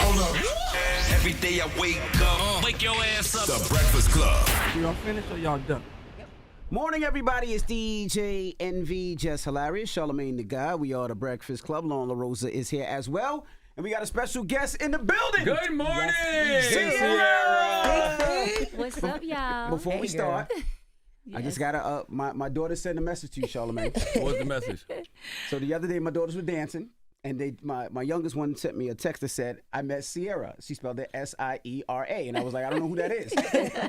Hold up. Every day I wake up, wake your ass up. The Breakfast Club. Y'all finished or y'all done? Morning, everybody. It's DJ NV, Jess Hilarious, Charlamagne the guy. We are the Breakfast Club. Loren LoRosa is here as well. And we got a special guest in the building. Good morning, Ciara. What's up, y'all? Before we start, I just got to, my daughter sent a message to you, Charlamagne. What's the message? So the other day, my daughters were dancing. And my youngest one sent me a text that said, I met Ciara. She spelled it Siera. And I was like, I don't know who that is.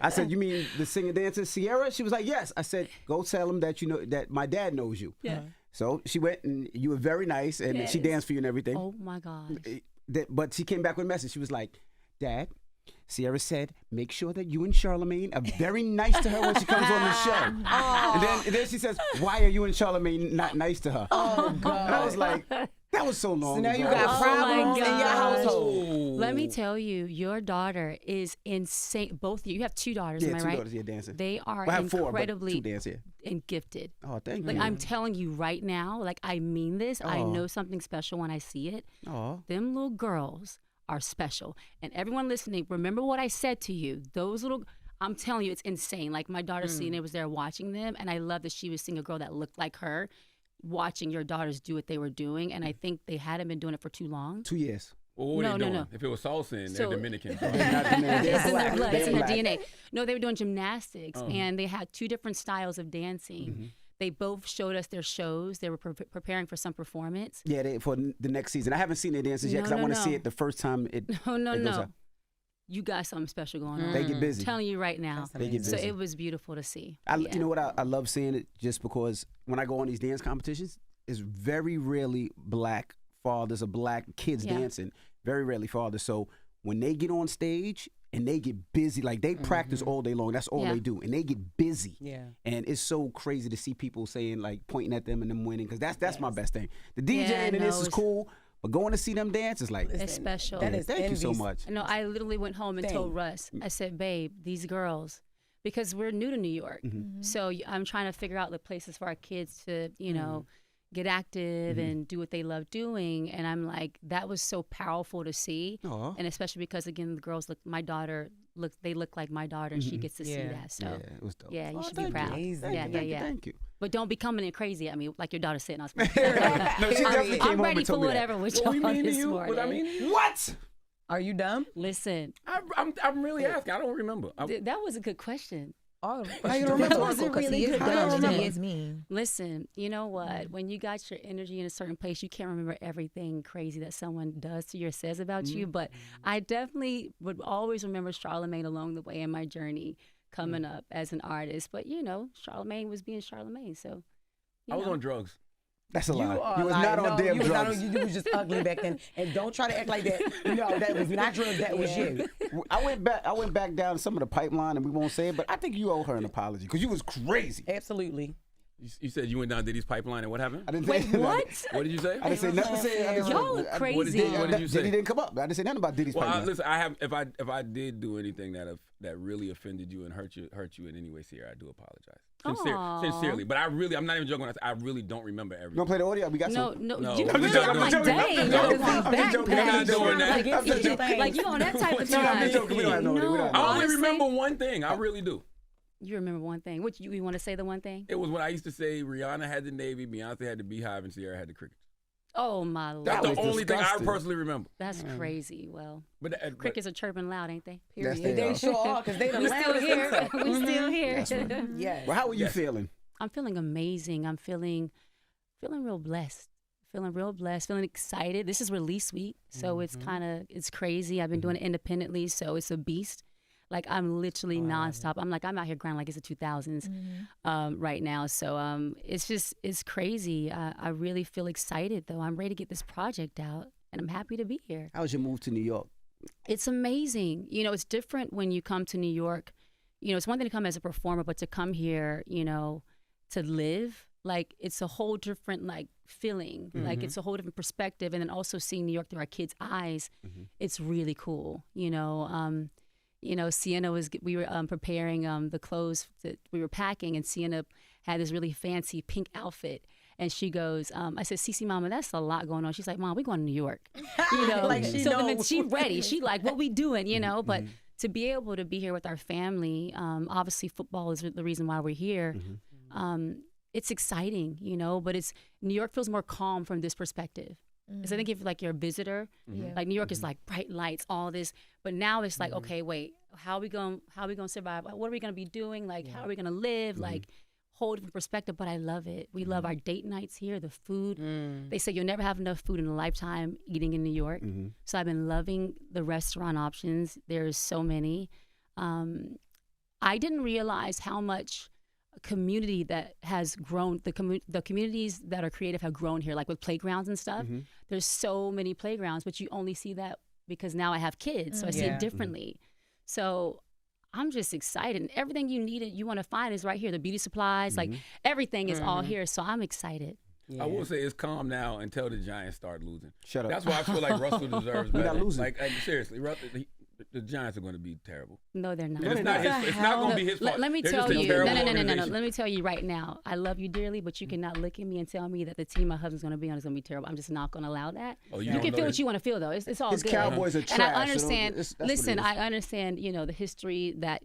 I said, you mean the singer dancer Ciara? She was like, yes. I said, go tell him that you know that my dad knows you. Yeah. So she went and you were very nice and she danced for you and everything. Oh my gosh. But she came back with a message. She was like, Dad, Ciara said, make sure that you and Charlamagne are very nice to her when she comes on the show. And then she says, why are you and Charlamagne not nice to her? Oh, God. And I was like, that was so long So now ago. you got problems in your household. Let me tell you, your daughter is insane. Both of you have two daughters, am I two right? daughters, dancing. They are Well, I have incredibly 4, but 2 dance here. and gifted. Oh, thank Like you. I'm telling you right now, like I mean this. I know something special when I see it. Them little girls are special. And everyone listening, remember what I said to you. Those little, I'm telling you, it's insane. Like my daughter Cece was there watching them, and I love that she was seeing a girl that looked like her, watching your daughters do what they were doing. And I think they hadn't been doing it for too long. 2 years. Well, what were they doing? No. If it was salsa, So- they're Dominican. It's in their blood. It's in their Black. DNA. No, they were doing gymnastics, and they had 2 different styles of dancing. They both showed us their shows. They were preparing for some performance. Yeah, for the next season. I haven't seen their dances yet because I want to see it the first time it No. goes up. You got something special going on. They get busy. I'm telling you right now. They get So busy. it was beautiful to see. You know what? I love seeing it just because when I go on these dance competitions, it's very rarely black fathers or black kids dancing. Very rarely fathers. So when they get on stage and they get busy, like they practice all day long. That's all they do. And they get busy. Yeah. And it's so crazy to see people saying, like, pointing at them and them winning because that's my best thing. The DJ and this is cool. But going to see them dance is like, It's special. That is thank you so envious. much. No, I literally went home and told Russ, I said, babe, these girls, because we're new to New York. So I'm trying to figure out the places for our kids to, you know, get active and do what they love doing. And I'm like, that was so powerful to see. And especially because, again, the girls look, my daughter, they look like my daughter and she gets to see that. So, it was dope. you should be proud. Thank you. But don't be coming in crazy at me like your daughter said. No, she definitely came I'm home ready and for told me whatever with What we y'all mean to this you? morning. What I mean? What? Are you dumb? Listen, I'm really asking. I don't remember. that was a good question. Oh, How you don't remember? Because Really he is good dumb. question. He is mean. Listen, you know what? When you got your energy in a certain place, you can't remember everything crazy that someone does to you or says about you. But I definitely would always remember Charlamagne along the way in my journey coming up as an artist. But, you know, Charlamagne was being Charlamagne. So, I was on drugs. That's a lie. are You was lying. not on damn you was not drugs. on- you was just ugly back then. And don't try to act like that. No, that was not drugs. That was you. I went back down some of the pipeline, and we won't say it, but I think you owe her an apology because you was crazy. Absolutely. You said you went down Diddy's pipeline, and what happened? I didn't Wait, say what? What did you say? I didn't say nothing. Y'all look crazy. What did you say? Diddy didn't come up. I didn't say nothing about Diddy's Well, pipeline. listen. If I did do anything that really offended you and hurt you in any way, Ciara, I do apologize. Aw. Sincerely, but I'm not even joking when I say I really don't remember everything. You want to play the audio? We got No, some. no, No, you I'm really, just I'm like, joking. dang, No, look at I'm these just joking. backpacks. I'm not doing that. I'm just joking. Like, you on that type of No, I'm time. just joking. We don't have no audio. We don't have no I audio. only Honestly, remember one thing. I really do. You remember one thing. Which you want to say the one thing? It was when I used to say Rihanna had the Navy, Beyonce had the Beehive, and Ciara had the Crickets. Oh, my Lord. That's was the only thing I disgusting. personally remember. That's crazy. Well, But crickets are chirping loud, ain't they? Yes, Period. they are. They sure are, because they the We still loudest here. themselves. We still here. Yes. Well, how are you Yes. feeling? I'm feeling amazing. I'm feeling real blessed. Feeling excited. This is release week, so it's crazy. I've been doing it independently, so it's a beast. Like I'm literally nonstop. I'm out here grinding like it's the 2000s right now. So it's crazy. I really feel excited though. I'm ready to get this project out, and I'm happy to be here. How was your move to New York? It's amazing. You know, it's different when you come to New York. You know, it's one thing to come as a performer, but to come here, you know, to live, like it's a whole different like feeling. Like it's a whole different perspective, and then also seeing New York through our kids' eyes, it's really cool. You know, Sienna we were preparing the clothes that we were packing, and Sienna had this really fancy pink outfit. And she goes, I said, Cece, mama, that's a lot going on. She's like, Mom, we going to New York. You know, Like she so then knows. she ready. She like, what we doing, you know? But to be able to be here with our family, obviously football is the reason why we're here. It's exciting, you know, but New York feels more calm from this perspective. Because I think if like you're a visitor, like New York is like bright lights, all this, but now it's like, okay, wait, how are we gonna survive? What are we gonna be doing? Like, how are we gonna live? Like, whole different perspective. But I love it. We love our date nights here, the food. They say you'll never have enough food in a lifetime eating in New York. So I've been loving the restaurant options. There's so many. I didn't realize how much community that has grown, the communities that are creative have grown here, like with playgrounds and stuff. There's so many playgrounds, but you only see that because now I have kids, so I see it differently. So I'm just excited, and everything you need, you want to find is right here. The beauty supplies, like everything is all here, so I'm excited. I will say it's calm now until the Giants start losing. Shut up. That's why I feel like Russell deserves better. not losing. Like seriously, the Giants are going to be terrible. No, they're not. And it's not going to be his fault. Let me They're tell just a you, terrible no. organization. Let me tell you right now, I love you dearly, but you cannot look at me and tell me that the team my husband's going to be on is going to be terrible. I'm just not going to allow that. Oh, you don't can know feel that? what you want to feel, though. It's all His good. Cowboys are trash. And I so understand. that's what it Listen, is. I understand. You know the history that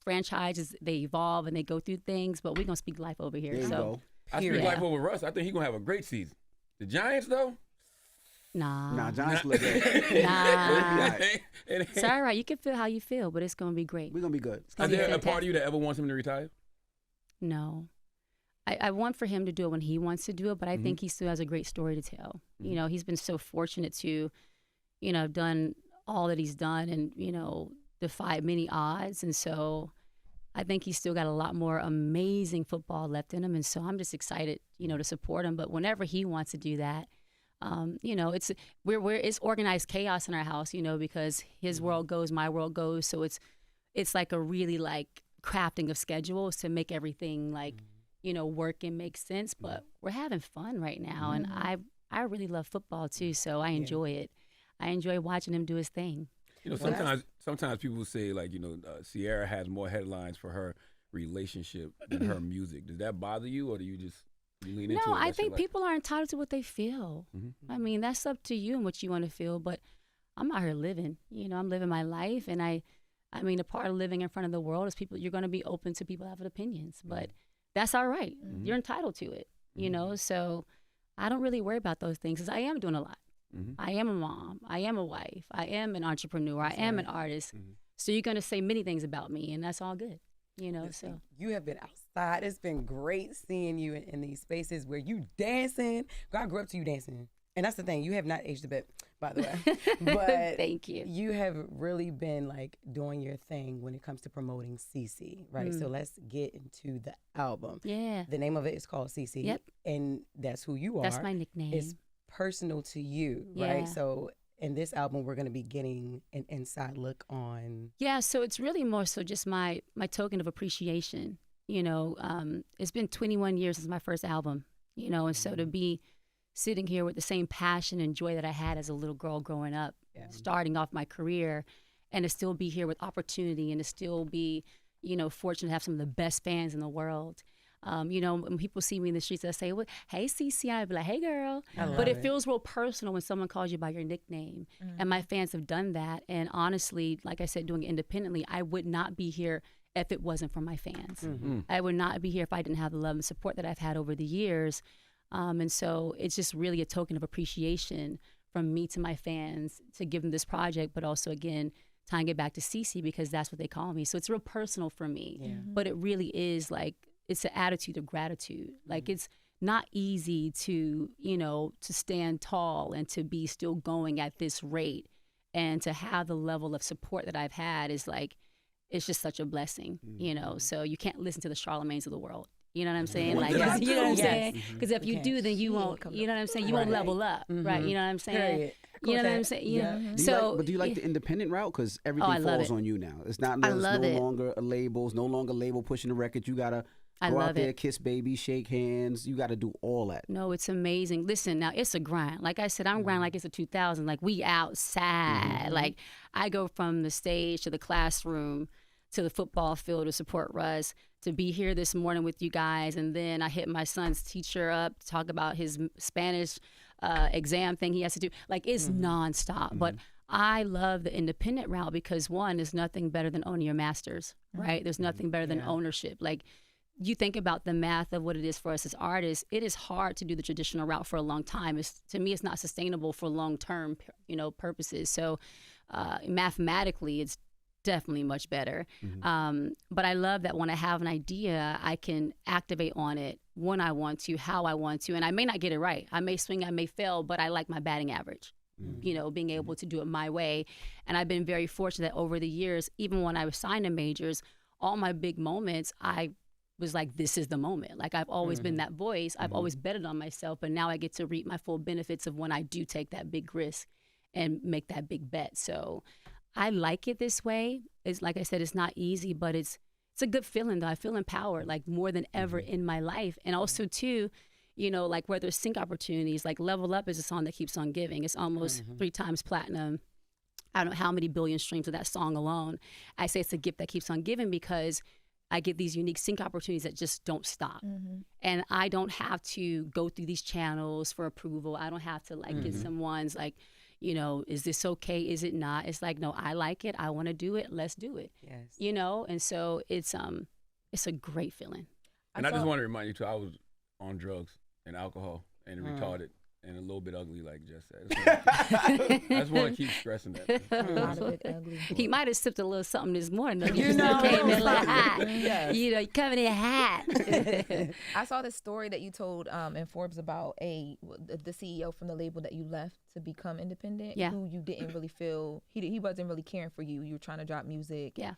franchises, they evolve and they go through things, but we're going to speak life over here. There you So go. I speak life over Russ. I think he's going to have a great season. The Giants, though? nah. Giants look good. Nah. It ain't- It's all right. You can feel how you feel, but it's going to be great. We're gonna be good. gonna Is be there a fantastic. part of you that ever wants him to retire? No. I want for him to do it when he wants to do it, but I think he still has a great story to tell. You know, he's been so fortunate to, you know, done all that he's done and, you know, defied many odds. And so I think he's still got a lot more amazing football left in him. And so I'm just excited, you know, to support him. But whenever he wants to do that, you know, it's organized chaos in our house, you know, because his world goes, my world goes. So it's like a really like crafting of schedules to make everything like, you know, work and make sense. But we're having fun right now. And I really love football too. So I enjoy it. I enjoy watching him do his thing. You know, sometimes people say, like, you know, Ciara has more headlines for her relationship than her music. Does that bother you, or do you just lean into it? No, I That's think your life? people are entitled to what they feel. I mean, that's up to you and what you want to feel. But I'm out here living. You know, I'm living my life, and I mean, a part of living in front of the world is you're going to be open to people having opinions, but that's all right. You're entitled to it. You know, so I don't really worry about those things because I am doing a lot. I am a mom. I am a wife. I am an entrepreneur. I am an artist. So you're going to say many things about me, and that's all good. You know, so. You have been outside. It's been great seeing you in these spaces where you dancing. I grew up to you dancing. And that's the thing. You have not aged a bit, by the way. But Thank you. You have really been like doing your thing when it comes to promoting Cece, right? So let's get into the album. Yeah. The name of it is called Cece. Yep. And that's who you are. That's my nickname. It's personal to you, Yeah. right? So in this album, we're going to be getting an inside look on. Yeah, so it's really more so just my token of appreciation. You know, it's been 21 years since my first album, you know, and so to be sitting here with the same passion and joy that I had as a little girl growing up, starting off my career, and to still be here with opportunity and to still be, you know, fortunate to have some of the best fans in the world. You know, when people see me in the streets, they say, well, hey, Cece, I'd be like, hey, girl. But it feels real personal when someone calls you by your nickname. And my fans have done that. And honestly, like I said, doing it independently, I would not be here if it wasn't for my fans. I would not be here if I didn't have the love and support that I've had over the years. And so it's just really a token of appreciation from me to my fans to give them this project, but also, again, tying it back to Cece because that's what they call me. So it's real personal for me. But it really is like, it's an attitude of gratitude. Like it's not easy to, you know, to stand tall and to be still going at this rate and to have the level of support that I've had is like, it's just such a blessing, you know? So you can't listen to the Charlamagnes of the world. You know what I'm saying? Like, you know what I'm saying? Because if you do, then you won't, you know what I'm saying? You won't level up, right? You know what I'm saying? Period. You know what I'm saying? Yeah. But do you like the independent route? Because everything I love falls it. on you now. It's not. I It's love no it. longer a labels. No longer label pushing the record. You gotta I go love out there, it. kiss baby, shake hands. You gotta do all that. No, it's amazing. Listen, now it's a grind. Like I said, I'm grinding like it's a 2000. Like we outside. Like I go from the stage to the classroom to the football field to support Russ to be here this morning with you guys. And then I hit my son's teacher up to talk about his Spanish exam thing he has to do. Like, it's nonstop. But I love the independent route because, one, there's nothing better than owning your masters, right? There's nothing better than ownership. Like, you think about the math of what it is for us as artists, it is hard to do the traditional route for a long time. To me, it's not sustainable for long-term, purposes. So mathematically, it's definitely much better. But I love that when I have an idea, I can activate on it when I want to, how I want to. And I may not get it right. I may swing, I may fail, but I like my batting average. Being able to do it my way. And I've been very fortunate that over the years, even when I was signed to majors, all my big moments, I was like, this is the moment. Like, I've always been that voice. I've always betted on myself, but now I get to reap my full benefits of when I do take that big risk and make that big bet. So I like it this way. It's like I said, it's not easy, but it's a good feeling though. I feel empowered, like, more than ever in my life. And also too, like, where there's sync opportunities, like Level Up is a song that keeps on giving. It's almost 3 times platinum. I don't know how many billion streams of that song alone. I say it's a gift that keeps on giving because I get these unique sync opportunities that just don't stop. And I don't have to go through these channels for approval. I don't have to get someone's is this okay? Is it not? It's like, no, I like it. I want to do it. Let's do it. Yes. And so it's a great feeling. And I just want to remind you too, I was on drugs and alcohol and retarded and a little bit ugly, like Jess said. I just want to keep stressing that. A lot of it ugly. He might have sipped a little something this morning. Though. You came in like hot. Yes. You coming in hot. I saw this story that you told in Forbes about the CEO from the label that you left to become independent. Yeah. Who you didn't really feel he wasn't really caring for you. You were trying to drop music. Yeah.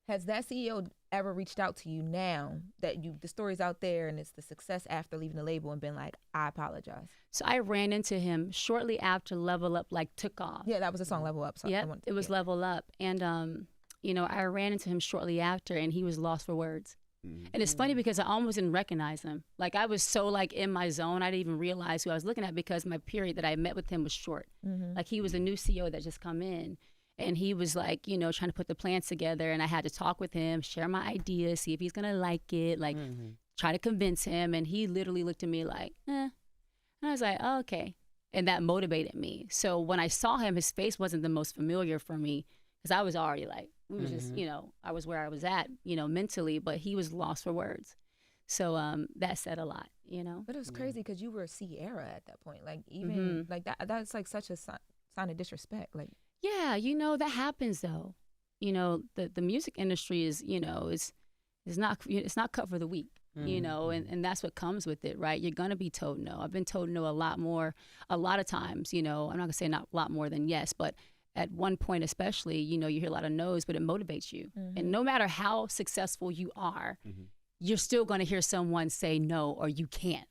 Has that CEO ever reached out to you now that the story's out there and it's the success after leaving the label and been like, I apologize? So I ran into him shortly after Level Up took off. Yeah, that was the song Level Up. So yeah, it was Level Up. And, I ran into him shortly after and he was lost for words. And it's funny because I almost didn't recognize him. Like, I was so in my zone, I didn't even realize who I was looking at because my period that I met with him was short. Like, he was a new CEO that just come in. And he was trying to put the plans together. And I had to talk with him, share my ideas, see if he's going to like it, try to convince him. And he literally looked at me like, eh. And I was like, oh, okay. And that motivated me. So when I saw him, his face wasn't the most familiar for me because I was already we was just, I was where I was at, mentally, but he was lost for words. So that said a lot, But it was crazy because you were Ciara at that point. Like, even that's such a sign of disrespect. Like, yeah, that happens though. The music industry is, is not cut for the weak, and that's what comes with it, right? You're gonna be told no. I've been told no a lot of times, I'm not gonna say not a lot more than yes, but at one point especially, you hear a lot of no's, but it motivates you. And no matter how successful you are, you're still gonna hear someone say no or you can't.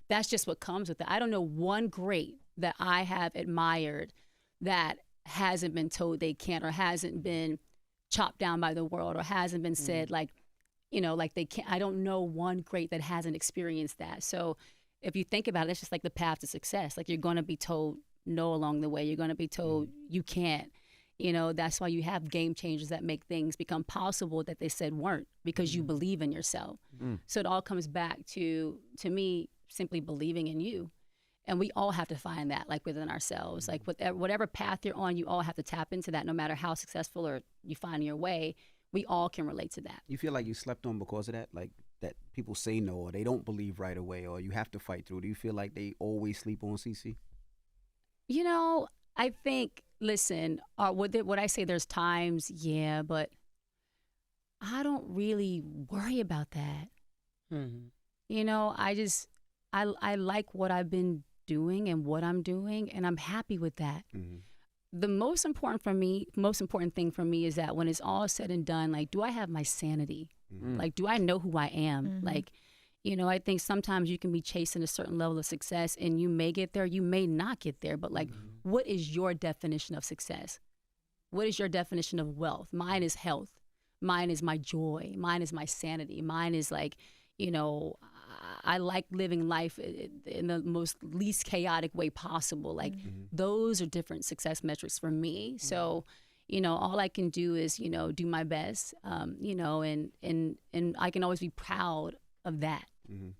That's just what comes with it. I don't know one great that I have admired that hasn't been told they can't or hasn't been chopped down by the world or hasn't been said they can't. I don't know one great that hasn't experienced that. So if you think about it, it's just like the path to success. Like, you're going to be told no along the way. You're going to be told you can't. That's why you have game changers that make things become possible that they said weren't because you believe in yourself. So it all comes back to me, simply believing in you. And we all have to find that, within ourselves. Whatever path you're on, you all have to tap into that, no matter how successful or you find your way. We all can relate to that. You feel like you slept on because of that? Like, that people say no or they don't believe right away or you have to fight through? Do you feel like they always sleep on Cece? I think, listen, would I say there's times? Yeah, but I don't really worry about that. I like what I've been doing and what I'm doing, and I'm happy with that. The most important thing for me is that when it's all said and done, do I have my sanity? Do I know who I am? I think sometimes you can be chasing a certain level of success and you may get there, you may not get there, but what is your definition of success? What is your definition of wealth? Mine is health. Mine is my joy. Mine is my sanity. Mine is I like living life in the most least chaotic way possible. Those are different success metrics for me. So, you know, all I can do is, you know, do my best, you know, and I can always be proud of that.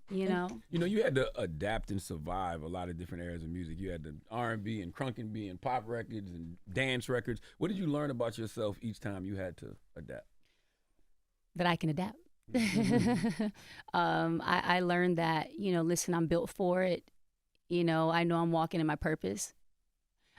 You know, you had to adapt and survive a lot of different areas of music. You had the R&B and crunk and B and pop records and dance records. What did you learn about yourself each time you had to adapt? That I can adapt. I learned that, you know, listen, I'm built for it. You know I'm walking in my purpose.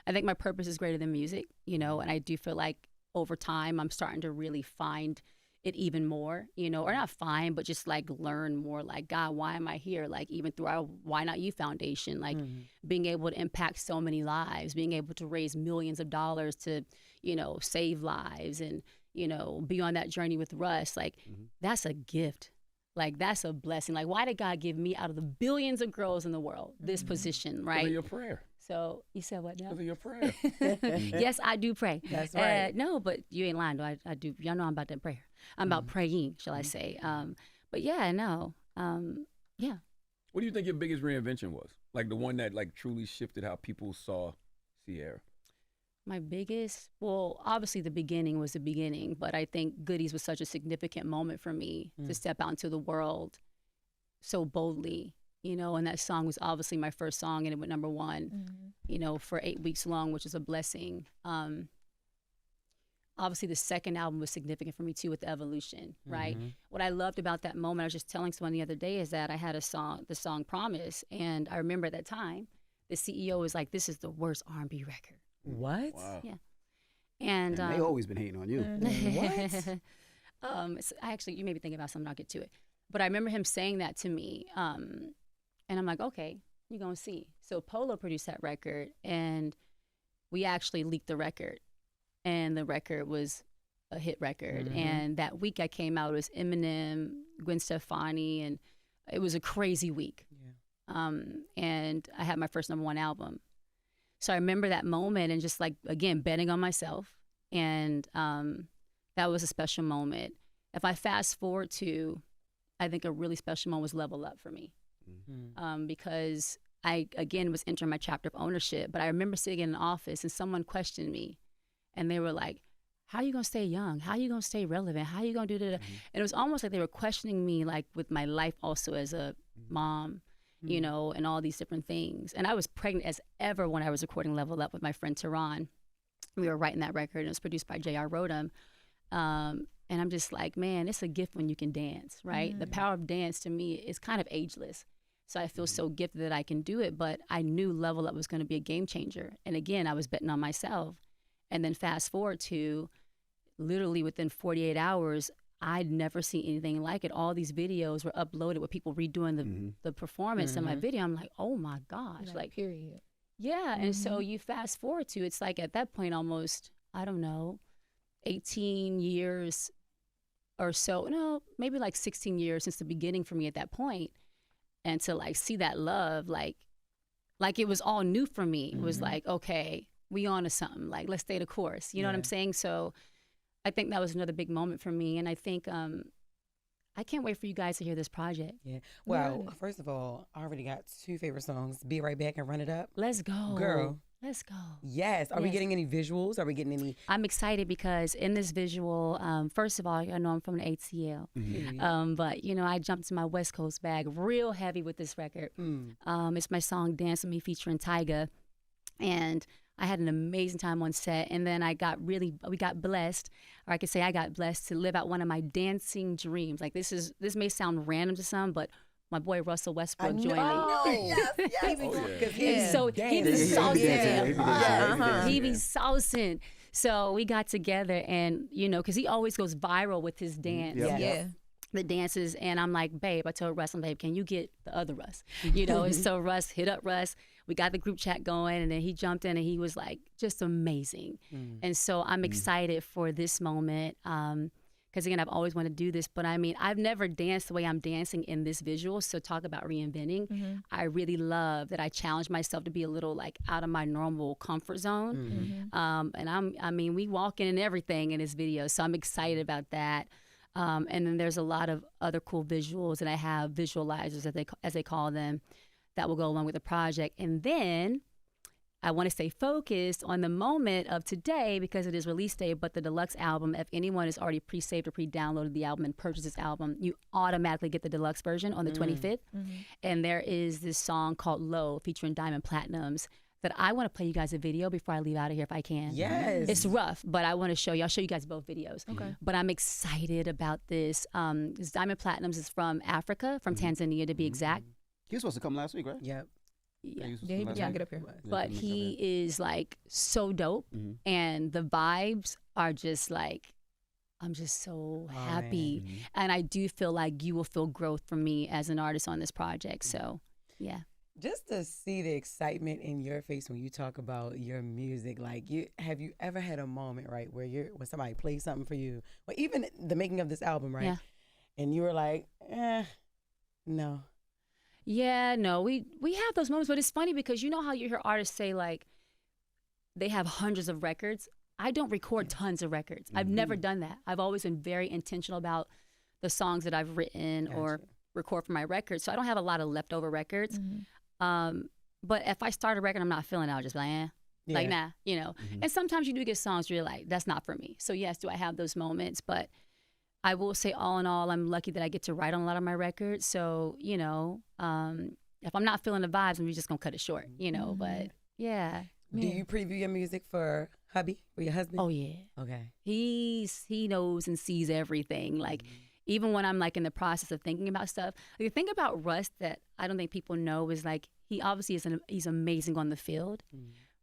I think my purpose is greater than music, you know, and I do feel like over time I'm starting to really find it even more, you know, or not find, but just like learn more, like, God, why am I here? Like even through our Why Not You Foundation, like being able to impact so many lives, being able to raise millions of dollars to, you know, save lives and, you know, be on that journey with Russ, like that's a gift. Like that's a blessing. Like why did God give me out of the billions of girls in the world this position, right? Because of your prayer. So you said what now? Because of your prayer. Yes, I do pray. That's right. No, but you ain't lying though. I do. Y'all know I'm about that prayer. I'm about praying, shall I say. But yeah, no. Yeah. What do you think your biggest reinvention was? Like the one that like truly shifted how people saw Ciara? My biggest, well, obviously the beginning was the beginning, but I think Goodies was such a significant moment for me to step out into the world so boldly, you know, and that song was obviously my first song and it went #1, you know, for 8 weeks long, which is a blessing. Obviously the second album was significant for me too with the evolution, right? What I loved about that moment, I was just telling someone the other day, is that I had the song Promise, and I remember at that time, the CEO was like, this is the worst R&B record. What? Wow. Yeah. And they always been hating on you. So actually, you may be thinking about something, I'll get to it. But I remember him saying that to me. And I'm like, okay, you're going to see. So Polo produced that record, and we actually leaked the record. And the record was a hit record. And that week I came out, it was Eminem, Gwen Stefani, and it was a crazy week. Yeah. And I had my first #1 album. So I remember that moment and just like, again, betting on myself. And that was a special moment. If I fast forward to, I think a really special moment was Level Up for me. Because I, again, was entering my chapter of ownership. But I remember sitting in an office and someone questioned me. And they were like, how are you going to stay young? How are you going to stay relevant? How are you going to do that? And it was almost like they were questioning me, like with my life also as a mom, you know, and all these different things. And I was pregnant as ever when I was recording Level Up with my friend Tehran. We were writing that record, and it was produced by J.R. Rodham. And I'm just like, man, it's a gift when you can dance, right? The power of dance to me is kind of ageless. So I feel so gifted that I can do it, but I knew Level Up was going to be a game changer. And again, I was betting on myself. And then fast forward to literally within 48 hours, I'd never seen anything like it. All these videos were uploaded with people redoing the performance in my video. I'm like, oh my gosh. Like, period. Yeah. And so you fast forward to, it's like at that point almost, I don't know, 18 years or so. No, maybe like 16 years since the beginning for me at that point. And to like see that love, like it was all new for me. It was like, okay, we on to something, like let's stay the course, you know what I'm saying? So I think that was another big moment for me, and I think I can't wait for you guys to hear this project. Yeah. Well, first of all, I already got 2 favorite songs, Be Right Back and Run It Up. Let's go. Girl. Let's go. Yes. Are we getting any visuals? Are we getting any? I'm excited because in this visual, first of all, I know I'm from the ATL, but you know, I jumped into my West Coast bag real heavy with this record. It's my song Dance With Me featuring Tagoe, and I had an amazing time on set, and then we got blessed, or I could say I got blessed to live out one of my dancing dreams. Like this may sound random to some, but my boy Russell Westbrook joined me. Yes. So he be salsing. He be salsing. So we got together, and you know, because he always goes viral with his dance. The dances, and I'm like, babe, I told Russ, babe, can you get the other Russ? You know, and so Russ hit up Russ. We got the group chat going, and then he jumped in, and he was like, just amazing. And so I'm excited for this moment, because again, I've always wanted to do this, but I mean, I've never danced the way I'm dancing in this visual. So talk about reinventing. I really love that I challenge myself to be a little like out of my normal comfort zone. And we walking and everything in this video, so I'm excited about that. And then there's a lot of other cool visuals, and I have visualizers, as they call them, that will go along with the project. And then I want to stay focused on the moment of today because it is release day, but the deluxe album, if anyone has already pre-saved or pre-downloaded the album and purchased this album, you automatically get the deluxe version on the 25th. And there is this song called Low featuring Diamond Platinums that I want to play you guys a video before I leave out of here if I can. Yes. It's rough, but I want to show you. I'll show you guys both videos. Okay. But I'm excited about this. This Diamond Platinums is from Africa, from Tanzania to be exact. He was supposed to come last week, right? Yep. Yeah. Yeah, he can't get up here. But he is like so dope, and the vibes are just like, I'm just so happy, and I do feel like you will feel growth from me as an artist on this project. So, yeah. Just to see the excitement in your face when you talk about your music, like have you ever had a moment, right, where when somebody plays something for you, or even the making of this album, right, and you were like, no. Yeah, no, we have those moments, but it's funny because you know how you hear artists say like they have hundreds of records. I don't record tons of records. I've never done that. I've always been very intentional about the songs that I've written or record for my records. So I don't have a lot of leftover records. But if I start a record, I'm not feeling it, I'll just be like, like, nah, you know. And sometimes you do get songs where you're like, that's not for me. So yes, do I have those moments? But I will say all in all, I'm lucky that I get to write on a lot of my records. So, you know, if I'm not feeling the vibes, I'm just going to cut it short, you know. But yeah. Do you preview your music for hubby, for your husband? Oh, yeah. Okay. He knows and sees everything. Like, even when I'm like in the process of thinking about stuff, like, the thing about Russ that I don't think people know is like, he obviously he's amazing on the field,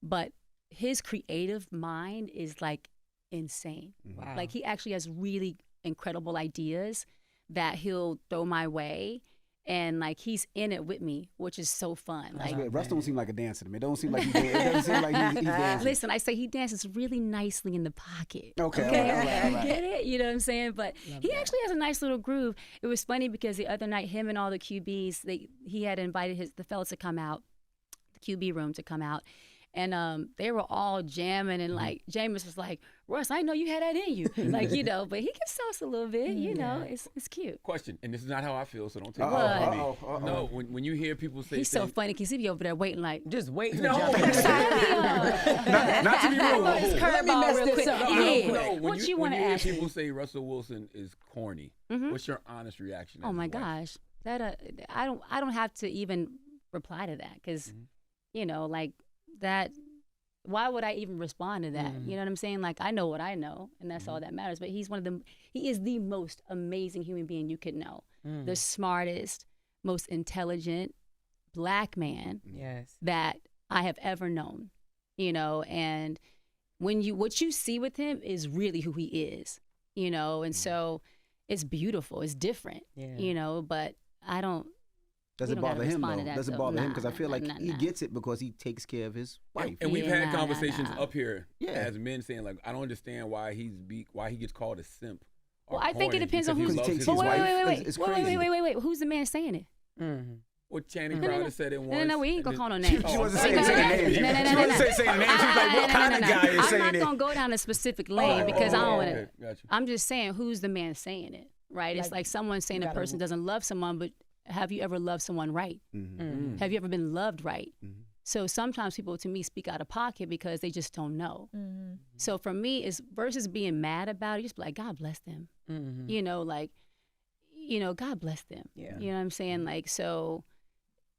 but his creative mind is like insane. Wow. Like, he actually has really incredible ideas that he'll throw my way, and like he's in it with me, which is so fun. That's Like, weird. Russ don't seem like a dancer to me. It don't seem like it doesn't seem like he's dancing. listen, I say he dances really nicely in the pocket. Okay, all right. Get it? You know what I'm saying? But he actually has a nice little groove. It was funny because the other night, him and all the QBs, he had invited the fellas to come out, the QB room to come out. And they were all jamming, and like Jameis was like, Russ, I know you had that in you, like, you know, but he can sauce a little bit, you know, it's cute. Question, and this is not how I feel, so don't take it from me. No, when you hear people say He's so funny because he be over there waiting like, just waiting. No, to jump not to be rude. Let me mess this up. Yeah. What you want to ask When you hear me? people say Russell Wilson is corny, what's your honest reaction? Oh my gosh, that I don't have to even reply to that because, you know, like that. Why would I even respond to that? You know what I'm saying? Like, I know what I know, and that's all that matters. But he is the most amazing human being you could know. The smartest, most intelligent Black man that I have ever known. You know, and what you see with him is really who he is. You know, and so it's beautiful. It's different. You know, but I don't. Does it bother him though? Does it bother him? Because I feel like he gets it because he takes care of his wife. And we've had conversations up here as men saying like, I don't understand why he gets called a simp. Well, I think it depends on who's. He takes his wife. It's crazy. Wait. Who's the man saying it? Well, Channing Crowder said it once. No, we ain't gonna call no names. She wasn't saying names. She wasn't saying names. She was like, what kind of guy is saying it? I'm not gonna go down a specific lane because I don't want to. Gotcha. I'm just saying who's the man saying it, right? It's like someone saying a person doesn't love someone, but have you ever loved someone right? Have you ever been loved right? So sometimes people, to me, speak out of pocket because they just don't know. So for me, it's versus being mad about it, just be like, God bless them. You know, like, you know, God bless them. You know what I'm saying? Like, so,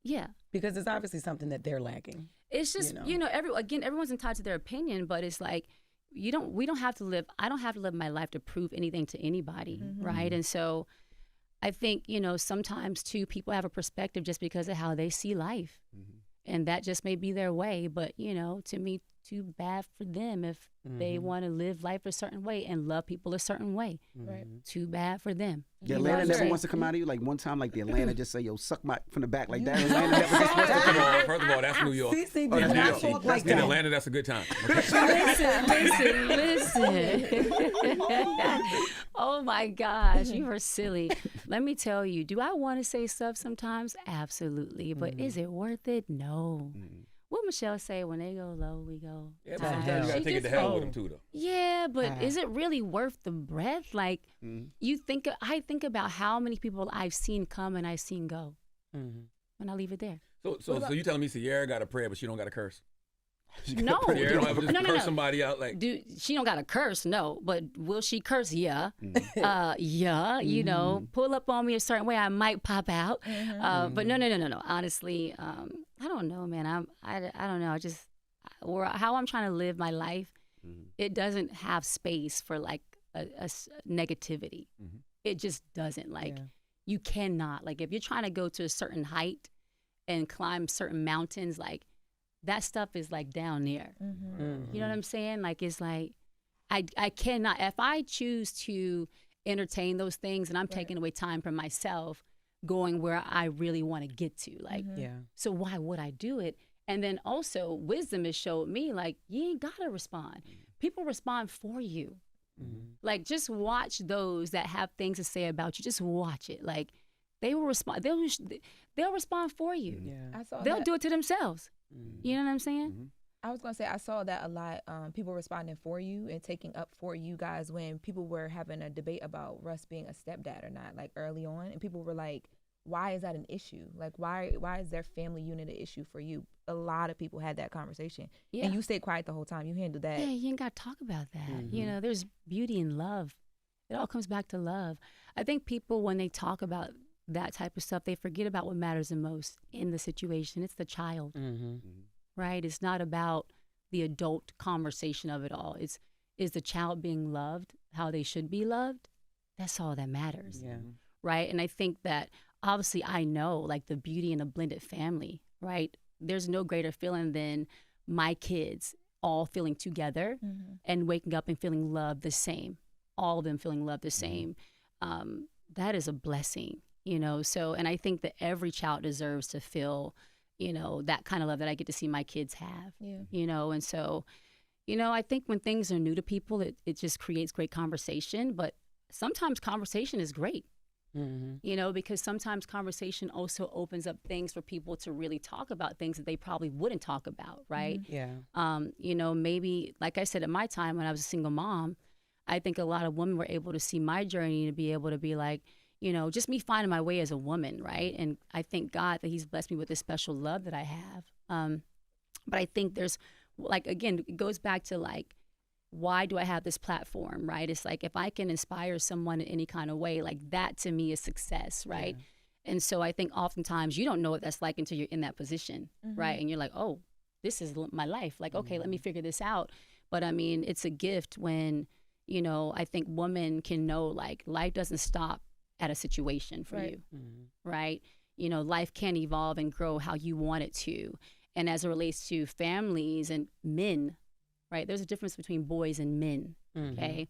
yeah. Because it's obviously something that they're lacking. It's just, you know, everyone's entitled to their opinion, but it's like, I don't have to live my life to prove anything to anybody, right? And so I think, you know, sometimes too, people have a perspective just because of how they see life. And that just may be their way. But, you know, to me, too bad for them if they want to live life a certain way and love people a certain way. Right. Too bad for them. The Atlanta never wants to come out of you. Like one time, like the Atlanta just say, yo, suck my from the back like that. Atlanta never gets supposed to come out. First of all, that's New York. Cece, That's New not York. talk like In that. Atlanta, that's a good time. Listen. Oh my gosh, you are silly. Let me tell you, do I want to say stuff sometimes? Absolutely. But is it worth it? No. What Michelle say, when they go low, we go Yeah, but high. sometimes you gotta She take it to just- hell with them too, though. Yeah, but is it really worth the breath? Like, I think about how many people I've seen come and I've seen go. And I leave it there. So you telling me Ciara got a prayer, but she don't got a curse? No, Ciara don't ever just no, curse somebody out like. Dude, she don't got to curse, no. But will she curse? Yeah. Yeah, you know, pull up on me a certain way, I might pop out. But no. Honestly, I don't know, man. I don't know. I just, or how I'm trying to live my life, it doesn't have space for like a negativity. It just doesn't. Like, you cannot. Like, if you're trying to go to a certain height and climb certain mountains, like, that stuff is like down there. You know what I'm saying? Like, it's like, I cannot, if I choose to entertain those things and I'm taking away time from myself, going where I really want to get to, like, so why would I do it? And then also wisdom has showed me, like, you ain't gotta respond. People respond for you. Like, just watch those that have things to say about you. Just watch it. Like, they will respond. They'll respond for you. They'll do it to themselves. You know what I'm saying? I was gonna say, I saw that a lot. People responding for you and taking up for you guys when people were having a debate about Russ being a stepdad or not, like early on, and people were like, "Why is that an issue? Like, why is their family unit an issue for you?" A lot of people had that conversation, and you stayed quiet the whole time. You handled that. Yeah, you ain't got to talk about that. You know, there's beauty in love. It all comes back to love. I think people, when they talk about that type of stuff, they forget about what matters the most in the situation. It's the child, right? It's not about the adult conversation of it all. Is the child being loved how they should be loved? That's all that matters, right? And I think that obviously I know, like, the beauty in a blended family, right? There's no greater feeling than my kids all feeling together and waking up and feeling loved the same. All of them feeling loved the same. That is a blessing. You know, so, and I think that every child deserves to feel, you know, that kind of love that I get to see my kids have, you know, and so, you know, I think when things are new to people, it just creates great conversation, but sometimes conversation is great, you know, because sometimes conversation also opens up things for people to really talk about things that they probably wouldn't talk about, right? You know, maybe, like I said, at my time when I was a single mom, I think a lot of women were able to see my journey and to be able to be like, you know, just me finding my way as a woman, right? And I thank God that he's blessed me with this special love that I have. But I think there's, like, again, it goes back to, like, why do I have this platform, right? It's like, if I can inspire someone in any kind of way, like, that to me is success, right? And so I think oftentimes you don't know what that's like until you're in that position, right? And you're like, oh, this is my life. Like, okay, let me figure this out. But I mean, it's a gift when, you know, I think women can know, like, life doesn't stop at a situation for you, right? You know, life can evolve and grow how you want it to. And as it relates to families and men, right? There's a difference between boys and men, okay?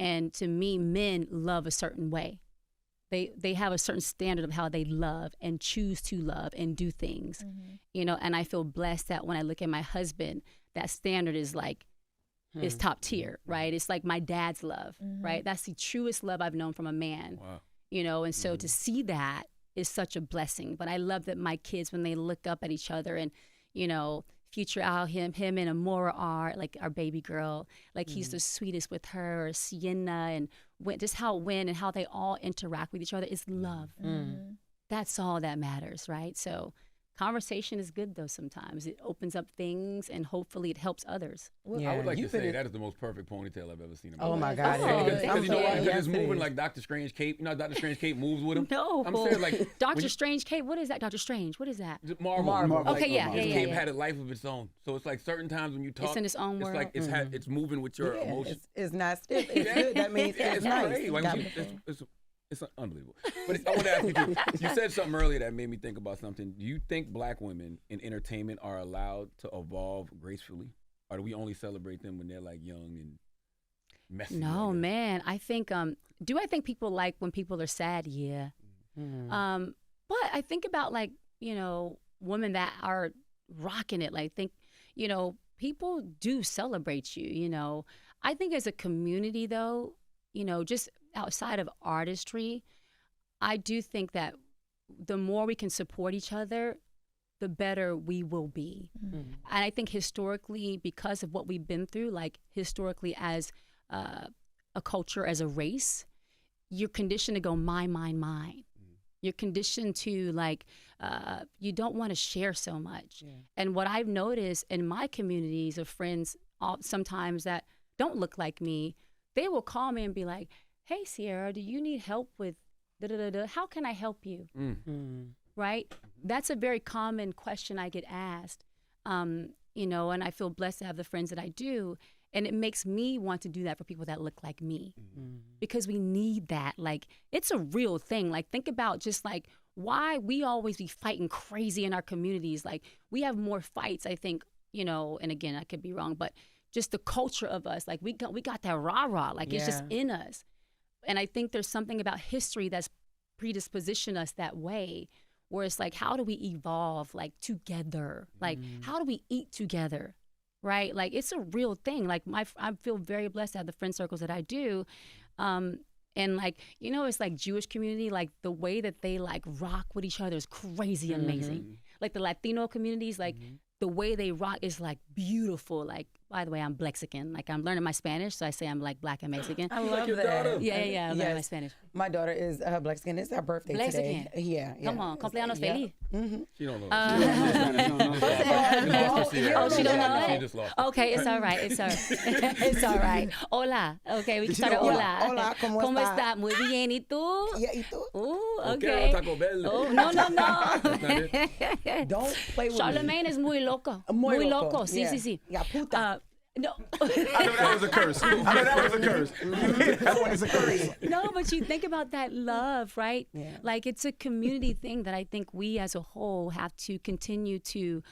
And to me, men love a certain way. They have a certain standard of how they love and choose to love and do things, you know? And I feel blessed that when I look at my husband, that standard is like, is top tier, right? It's like my dad's love, right? That's the truest love I've known from a man. Wow. You know, and so to see that is such a blessing. But I love that my kids, when they look up at each other and, you know, future out him and Amora are, like, our baby girl, like, he's the sweetest with her, or Sienna, and just how and how they all interact with each other is love. That's all that matters, right? So conversation is good, though. Sometimes it opens up things, and hopefully it helps others. I would like to say that is the most perfect ponytail I've ever seen in my life. Oh my God! Because you know why? Because it's moving like Doctor Strange cape. You know, Doctor Strange cape moves with him. No, I'm saying, like, Doctor Strange cape. What is that? Doctor Strange. What is that? Marvel. Okay, yeah. His cape had a life of its own. So it's like certain times when you talk, it's in its own world. It's like it's moving with your emotions. It's not stiff. It's good. That means it's nice. Great. Like, it's unbelievable. But I want to ask you too. You said something earlier that made me think about something. Do you think black women in entertainment are allowed to evolve gracefully, or do we only celebrate them when they're, like, young and messy? No, man. I think. Do I think people like when people are sad? Yeah. But I think about, like, you know, women that are rocking it. Like, think, you know, people do celebrate you. You know, I think as a community, though, you know, just outside of artistry, I do think that the more we can support each other, the better we will be. And I think historically, because of what we've been through, like, historically as a culture, as a race, you're conditioned to go mine, mine, mine. You're conditioned to like, you don't want to share so much. Yeah. And what I've noticed in my communities of friends, sometimes that don't look like me, they will call me and be like, hey, Ciara, do you need help with da-da-da-da? How can I help you? Right? That's a very common question I get asked, you know, and I feel blessed to have the friends that I do. And it makes me want to do that for people that look like me because we need that. Like, it's a real thing. Like, think about just like why we always be fighting crazy in our communities. Like, we have more fights, I think, you know, and again, I could be wrong, but just the culture of us, like we got that rah-rah, like it's just in us. And I think there's something about history that's predispositioned us that way, where it's like, how do we evolve like together? Like, how do we eat together? Right? Like, it's a real thing. Like, I feel very blessed to have the friend circles that I do. And like, you know, it's like Jewish community, like the way that they like rock with each other is crazy amazing. Like the Latino communities, like the way they rock is like beautiful. Like, by the way, I'm Blexican. Like, I'm learning my Spanish, so I say I'm like Black and Mexican. I love that. Yeah, I'm learning my Spanish. My daughter is Blexican. It's her birthday today. Yeah. Come on, cumpleaños feliz. She don't know. She don't know She it? just lost. Okay, it's all right. It's all right. It's all right. Hola. Okay, we can start. Hola. Hola, ¿cómo está? Muy bien. ¿Y tú? Yeah, ¿y tú? Okay. Taco Bell. Oh, no. Don't play with me. Charlamagne es muy loco. Muy loco. loco. Sí, Yeah. sí. Yeah, puta. No. I know that was a curse. That one is a curse. No, but you think about that love, right? Yeah. Like, it's a community thing that I think we as a whole have to continue to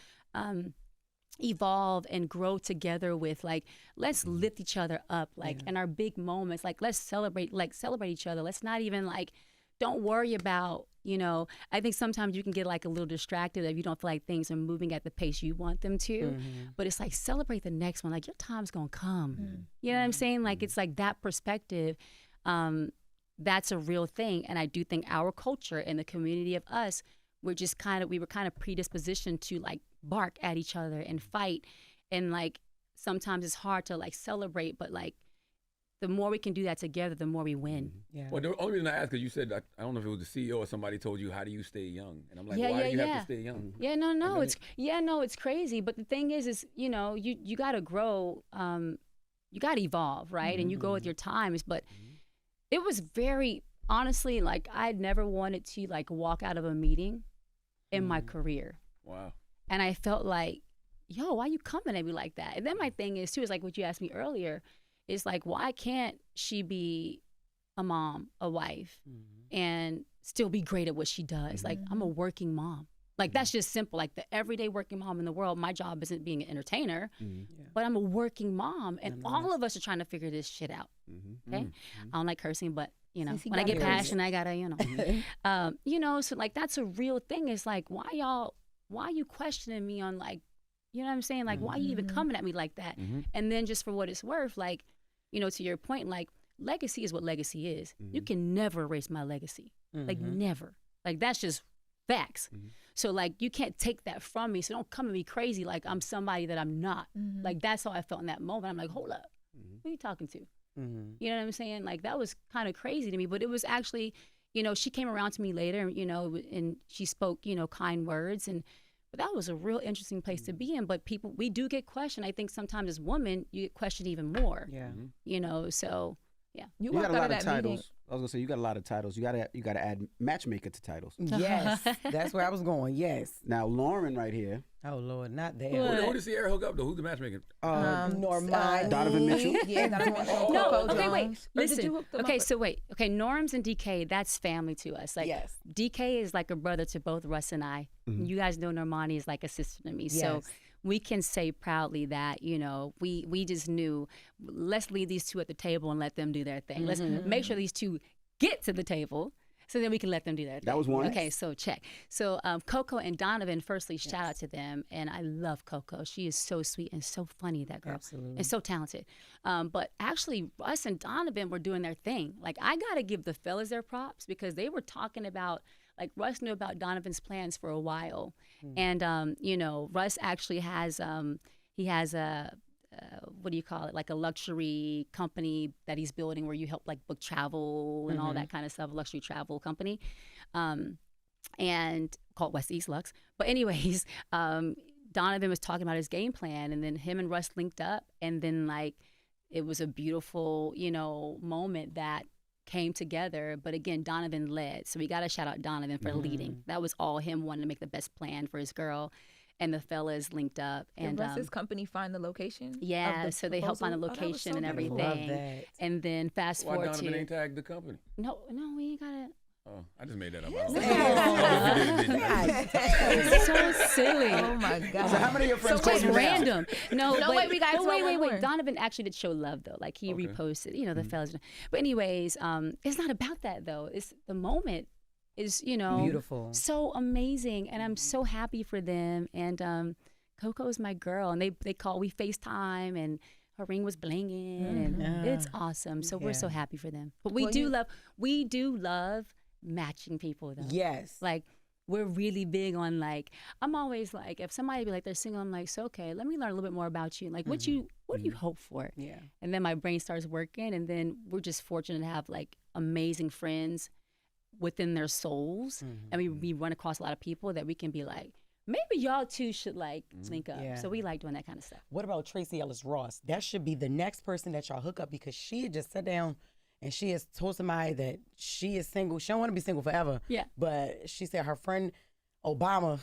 evolve and grow together with. Like, let's lift each other up, like, in our big moments. Like, let's celebrate each other. Let's not even like, don't worry about, you know, I think sometimes you can get like a little distracted if you don't feel like things are moving at the pace you want them to. But it's like, celebrate the next one. Like, your time's gonna come. You know what I'm saying? Like, it's like that perspective. That's a real thing. And I do think our culture and the community of us, we were kind of predispositioned to like bark at each other and fight. And like, sometimes it's hard to like celebrate, but like, the more we can do that together, the more we win. Yeah. Well, the only reason I asked is you said, I don't know if it was the CEO or somebody told you, how do you stay young? And I'm like, why do you have to stay young? Yeah, no, it's crazy. But the thing is, you know, you got to grow, you got to evolve, right? And you go with your times. But it was very, honestly, like, I'd never wanted to like walk out of a meeting in my career. Wow. And I felt like, yo, why you coming at me like that? And then my thing is too, is like what you asked me earlier, is like, why can't she be a mom, a wife, and still be great at what she does? Like, I'm a working mom. Like, that's just simple. Like, the everyday working mom in the world, my job isn't being an entertainer, but I'm a working mom, and all of us are trying to figure this shit out. Okay? I don't like cursing, but, you know, when I get passionate, I gotta, you know. You know, so like, that's a real thing. It's like, why are you questioning me on like, you know what I'm saying? Like, why are you even coming at me like that? And then just for what it's worth, like, you know, to your point, like, legacy is what legacy is. You can never erase my legacy. Like, never. Like, that's just facts. So, like, you can't take that from me. So don't come at me crazy like I'm somebody that I'm not. Like, that's how I felt in that moment. I'm like, hold up. Who are you talking to? You know what I'm saying? Like, that was kind of crazy to me. But it was actually, you know, she came around to me later, you know, and she spoke, you know, kind words. But that was a real interesting place to be in. But people, we do get questioned. I think sometimes as women, you get questioned even more. Yeah. You know, so yeah. You got a lot of titles. I was gonna say, you got a lot of titles. You gotta add matchmaker to titles. Yes, that's where I was going. Yes. Now Loren right here. Oh Lord, not there. Who does Ciara hook up though? Who's the matchmaker? Normani. Donovan Mitchell. Yeah, Donovan Mitchell. No, Coco okay, wait. Jones. Listen. Okay, so wait. Okay, Norms and DK, that's family to us. Like, Yes. DK is like a brother to both Russ and I. You guys know Normani is like a sister to me. So Yes. we can say proudly that, you know, we just knew, let's leave these two at the table and let them do their thing. Let's make sure these two get to the table so then we can let them do their thing. That was one. Okay, so check. So Coco and Donovan, firstly, shout out to them. And I love Coco. She is so sweet and so funny, that girl. Absolutely. And so talented. But actually, Russ and Donovan were doing their thing. Like, I got to give the fellas their props because they were talking about, like, Russ knew about Donovan's plans for a while. And, you know, Russ actually has, he has a what do you call it? Like a luxury company that he's building where you help like book travel and all that kind of stuff, luxury travel company. And called West East Lux. But anyways, Donovan was talking about his game plan, and then him and Russ linked up, and then like it was a beautiful, you know, moment that came together. But again, Donovan led. So we got to shout out Donovan for leading. That was all him wanting to make the best plan for his girl. And the fellas linked up. And Did Russ's company find the location? Yeah, so they helped find the location and everything. Love that. And then fast Why forward Donovan to ain't tagged the company? no, we ain't got it. Oh, I just made that up. I So silly. Oh my God. So how many of your friends call Just you now? random. No, No, but, wait, we gotta but tell wait, one more. Donovan actually did show love though. Like he Okay. reposted, you know, the fellas. But anyways, it's not about that though. It's the moment is, you know, Beautiful. so amazing, and I'm so happy for them. And Coco is my girl, and we FaceTime, and her ring was blinging, and it's awesome. So we're so happy for them. But we do love matching people though. Yes. Like we're really big on like, I'm always like, if somebody be like they're single, I'm like, so okay, let me learn a little bit more about you. Like what do you hope for? Yeah. And then my brain starts working, and then we're just fortunate to have like amazing friends within their souls. And we run across a lot of people that we can be like, maybe y'all two should like link up. Yeah. So we like doing that kind of stuff. What about Tracee Ellis Ross? That should be the next person that y'all hook up, because she had just sat down and she has told somebody that she is single. She don't want to be single forever. Yeah. But she said her friend Obama,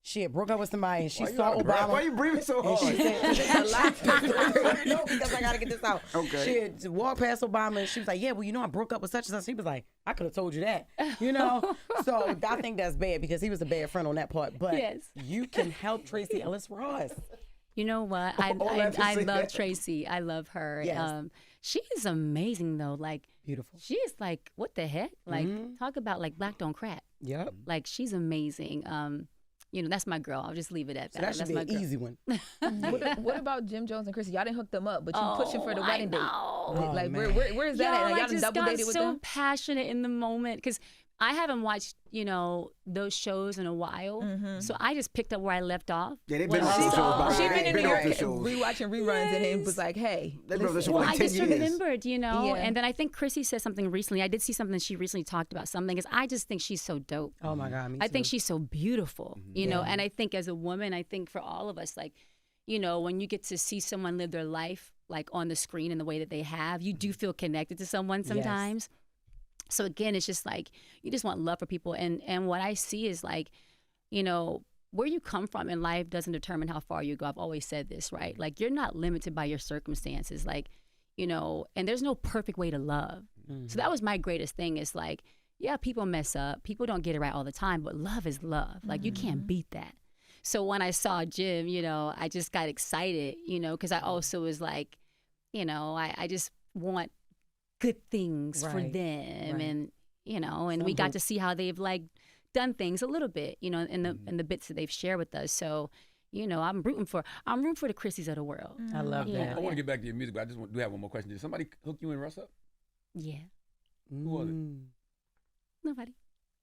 she had broke up with somebody and she Why you saw out of breath? Obama. Why you breathing so And she hard? said, it's a lot. No, because I gotta get this out. Okay. She had walked past Obama and she was like, yeah, well, you know, I broke up with such and such. He was like, I could have told you that. You know? So I think that's bad, because he was a bad friend on that part. But Yes. you can help Tracee Ellis Ross. You know what? I All that to love say that. Tracee. I love her. Yes. She is amazing though. Like Beautiful. she is like, what the heck? Like talk about like black don't crack. Yep. Like she's amazing. You know, that's my girl. I'll just leave it at So that. that should That's be my an girl. easy one. What about Jim Jones and Chrissy? Y'all didn't hook them up, but you pushing for the I wedding date. know. Like man. where is that at? Like, I y'all done just double got dated with so them? passionate in the moment because I haven't watched, you know, those shows in a while. So I just picked up where I left off. Yeah, they've when been off I those shows. saw- by the She way. been They've in New been off York the shows. rewatching reruns and it was like, hey, They've been off the show listen. for Well, like I 10 just years. remembered, you know, Yeah. and then I think Chrissy said something recently. I did see something she recently talked about something because I just think she's so dope. Oh my God, me I think too. she's so beautiful, you know, and I think as a woman, I think for all of us, like, you know, when you get to see someone live their life like on the screen in the way that they have, you do feel connected to someone sometimes. So again, it's just like you just want love for people, and what I see is like, you know, where you come from in life doesn't determine how far you go. I've always said this, right? Like you're not limited by your circumstances, like, you know, and there's no perfect way to love. So that was my greatest thing is like, yeah, people mess up, people don't get it right all the time, but love is love. Like you can't beat that. So when I saw Jim, you know, I just got excited, you know, because I also was like, you know, I just want good things for Right, them, right. and you know, and we got to see how they've like done things a little bit, you know, in the bits that they've shared with us. So, you know, I'm rooting for the Chrissies of the world. I love Yeah. that. want to get back to your music, but I just do have one more question. Did somebody hook you and Russ up? Yeah, Who was it? nobody.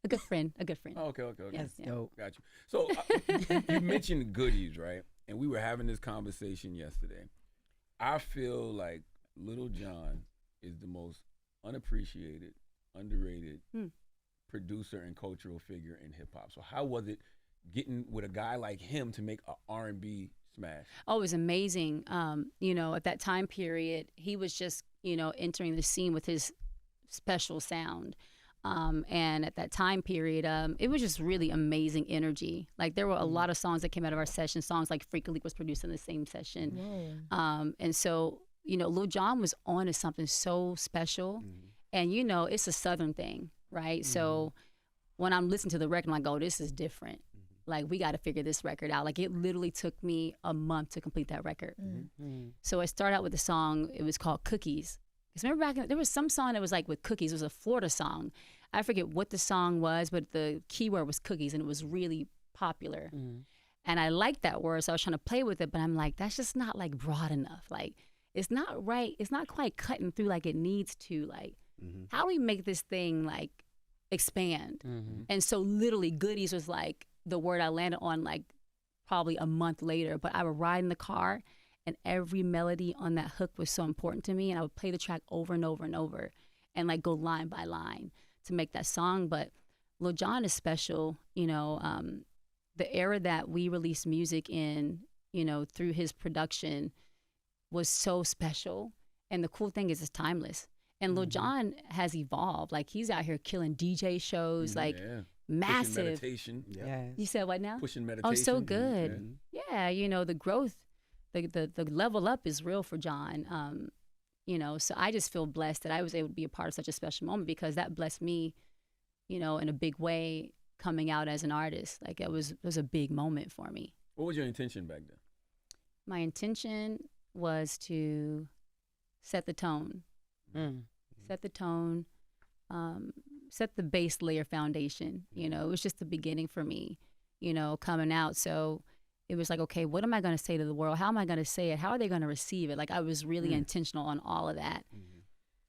A good friend. Oh, okay. Yes, That's yeah. dope. Got you. So you mentioned goodies, right? And we were having this conversation yesterday. I feel like Lil Jon is the most unappreciated, underrated producer and cultural figure in hip hop. So how was it getting with a guy like him to make a R&B smash? Oh, it was amazing. You know, at that time period, he was just, you know, entering the scene with his special sound. And at that time period, it was just really amazing energy. Like there were a lot of songs that came out of our session. Songs like Freak a Leak was produced in the same session. And so, you know, Lil Jon was on to something so special. And, you know, it's a Southern thing, right? So when I'm listening to the record, I'm like, oh, this is different. Like, we got to figure this record out. Like, it literally took me a month to complete that record. So I started out with a song, it was called Cookies. Because remember there was some song that was like with cookies. It was a Florida song. I forget what the song was, but the keyword was cookies, and it was really popular. And I liked that word, so I was trying to play with it, but I'm like, that's just not like broad enough. Like, it's not right. It's not quite cutting through like it needs to. Like, how do we make this thing like expand? And so literally goodies was like the word I landed on like probably a month later, but I would ride in the car and every melody on that hook was so important to me, and I would play the track over and over and over and like go line by line to make that song. But Lil Jon is special, you know, the era that we released music in, you know, through his production was so special. And the cool thing is it's timeless. And Lil Jon has evolved. Like, he's out here killing DJ shows, like massive. Pushing meditation. Yes. You said what now? Pushing meditation. Oh, so good. Yeah, you know, the growth, the level up is real for Jon. You know, so I just feel blessed that I was able to be a part of such a special moment, because that blessed me, you know, in a big way coming out as an artist. Like, it was a big moment for me. What was your intention back then? My intention was to set the tone. Set the tone, set the base layer foundation. You know, it was just the beginning for me, you know, coming out. So it was like, okay, what am I going to say to the world? How am I going to say it? How are they going to receive it? Like, I was really intentional on all of that.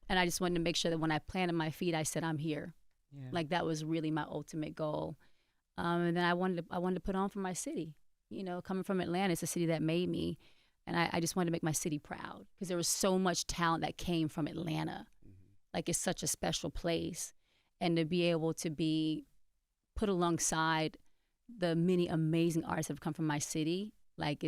And I just wanted to make sure that when I planted my feet, I said, I'm here. Yeah. Like, that was really my ultimate goal. And then I wanted to put on for my city. You know, coming from Atlanta, it's a city that made me. And I just wanted to make my city proud, because there was so much talent that came from Atlanta. Like, it's such a special place. And to be able to be put alongside the many amazing artists that have come from my city, like,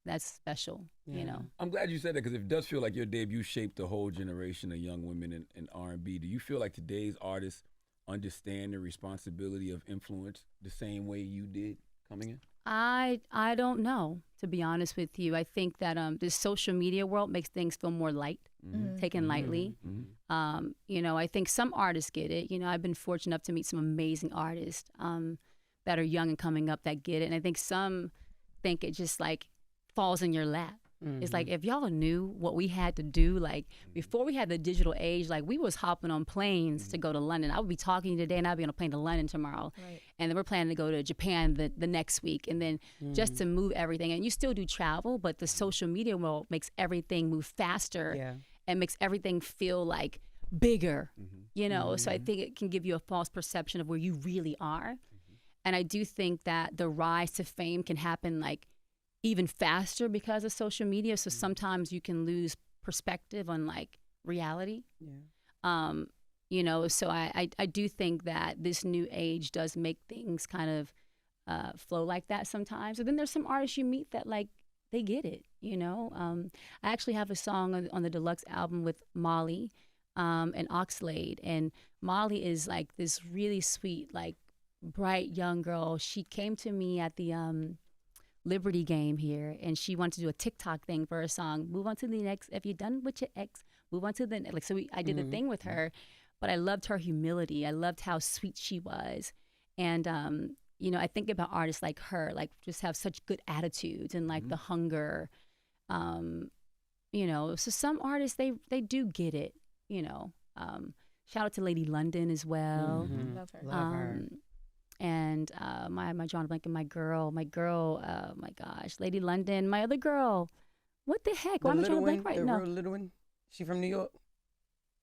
that's special, you know? I'm glad you said that, because it does feel like your debut shaped a whole generation of young women in R&B. Do you feel like today's artists understand the responsibility of influence the same way you did coming in? I don't know, to be honest with you. I think that this social media world makes things feel more light, taken lightly. You know, I think some artists get it. You know, I've been fortunate enough to meet some amazing artists that are young and coming up that get it. And I think some think it just like falls in your lap. It's like, if y'all knew what we had to do, like before we had the digital age, like we was hopping on planes to go to London. I would be talking to you today and I'd be on a plane to London tomorrow. Right. And then we're planning to go to Japan the next week. And then just to move everything. And you still do travel, but the social media world makes everything move faster and makes everything feel like bigger, you know? So I think it can give you a false perception of where you really are. And I do think that the rise to fame can happen like even faster because of social media. So sometimes you can lose perspective on like reality. You know, so I do think that this new age does make things kind of flow like that sometimes. And then there's some artists you meet that like, they get it, you know? I actually have a song on the deluxe album with Molly and Oxlade. And Molly is like this really sweet, like bright young girl. She came to me at the Liberty game here, and she wanted to do a TikTok thing for her song. Move on to the next. If you're done with your ex, move on to the next. Like, so I did a thing with her, but I loved her humility. I loved how sweet she was, and you know, I think about artists like her, like just have such good attitudes and like the hunger, you know. So some artists they do get it, you know. Shout out to Lady London as well. Love her. Love her. And my drawing blank, and my girl, oh my gosh, Lady London, my other girl. What the heck? Why am I drawing a blank right now? The real little one? She from New York?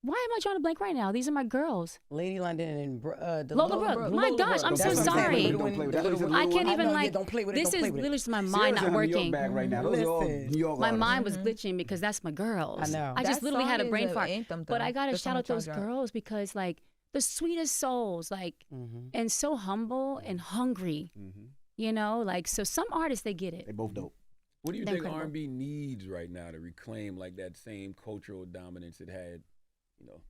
Why am I drawing a blank right now? These are my girls. Lady London and the Lola Brooke. My gosh, I'm so sorry. I can't even like. Don't play with it. This is literally just my mind not working. Right now. Those are all New York my mind was glitching because that's my girls. I know. I just literally had a brain fart. Anthem, but I gotta shout out those girls because like the sweetest souls, like, and so humble and hungry. You know, like, so some artists they get it. They both dope. What do you think R&B needs right now to reclaim like that same cultural dominance it had? You know,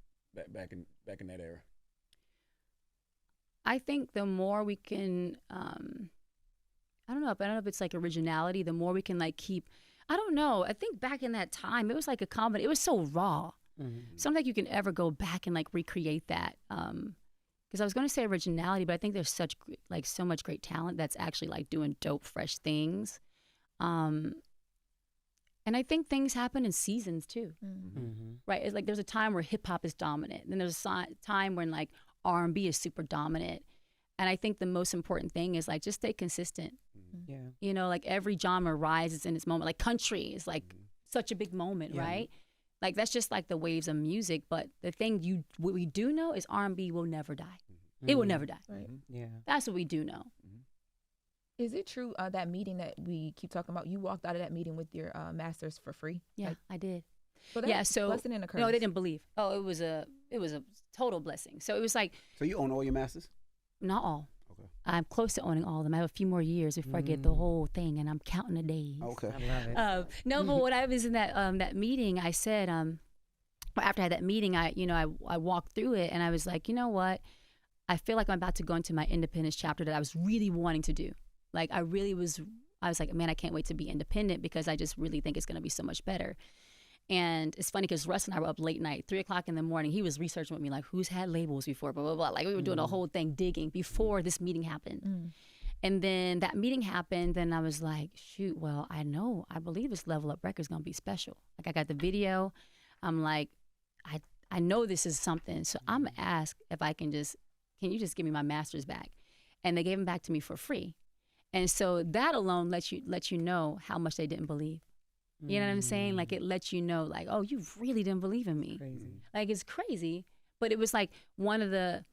back in that era. I think the more we can, I don't know if it's like originality. The more we can like keep, I don't know. I think back in that time, it was like a comedy. It was so raw. So I don't think you can ever go back and like recreate that. Because I was going to say originality, but I think there's so much great talent that's actually like doing dope, fresh things. And I think things happen in seasons too, right? It's like there's a time where hip hop is dominant, and then there's a time when like R&B is super dominant. And I think the most important thing is like just stay consistent. You know, like every genre rises in its moment. Like country is like such a big moment, right? Like that's just like the waves of music. But the thing what we do know is R&B will never die. It will never die. Right. Yeah. That's what we do know. Is it true that meeting that we keep talking about, you walked out of that meeting with your masters for free? Yeah, I did. So that's blessing and a curse. No, they didn't believe. Oh, it was a total blessing. So it was like. So you own all your masters? Not all. Okay. I'm close to owning all of them. I have a few more years before I get the whole thing, and I'm counting the days. Okay. I love it. No, but when I was in that meeting, I said, after I had that meeting, I walked through it, and I was like, you know what? I feel like I'm about to go into my independence chapter that I was really wanting to do. Like I was like, man, I can't wait to be independent because I just really think it's going to be so much better. And it's funny because Russ and I were up late night, 3:00 in the morning. He was researching with me, like, who's had labels before, blah, blah, blah. Like we were doing a whole thing, digging before this meeting happened. And then that meeting happened, and I was like, shoot, well, I believe this Level Up record is going to be special. Like I got the video. I'm like, I know this is something. So I'm going to ask if I can you just give me my masters back? And they gave them back to me for free. And so that alone lets you know how much they didn't believe. You know what I'm saying? Like it lets you know, like, oh, you really didn't believe in me. Crazy. Like it's crazy, but it was like one of the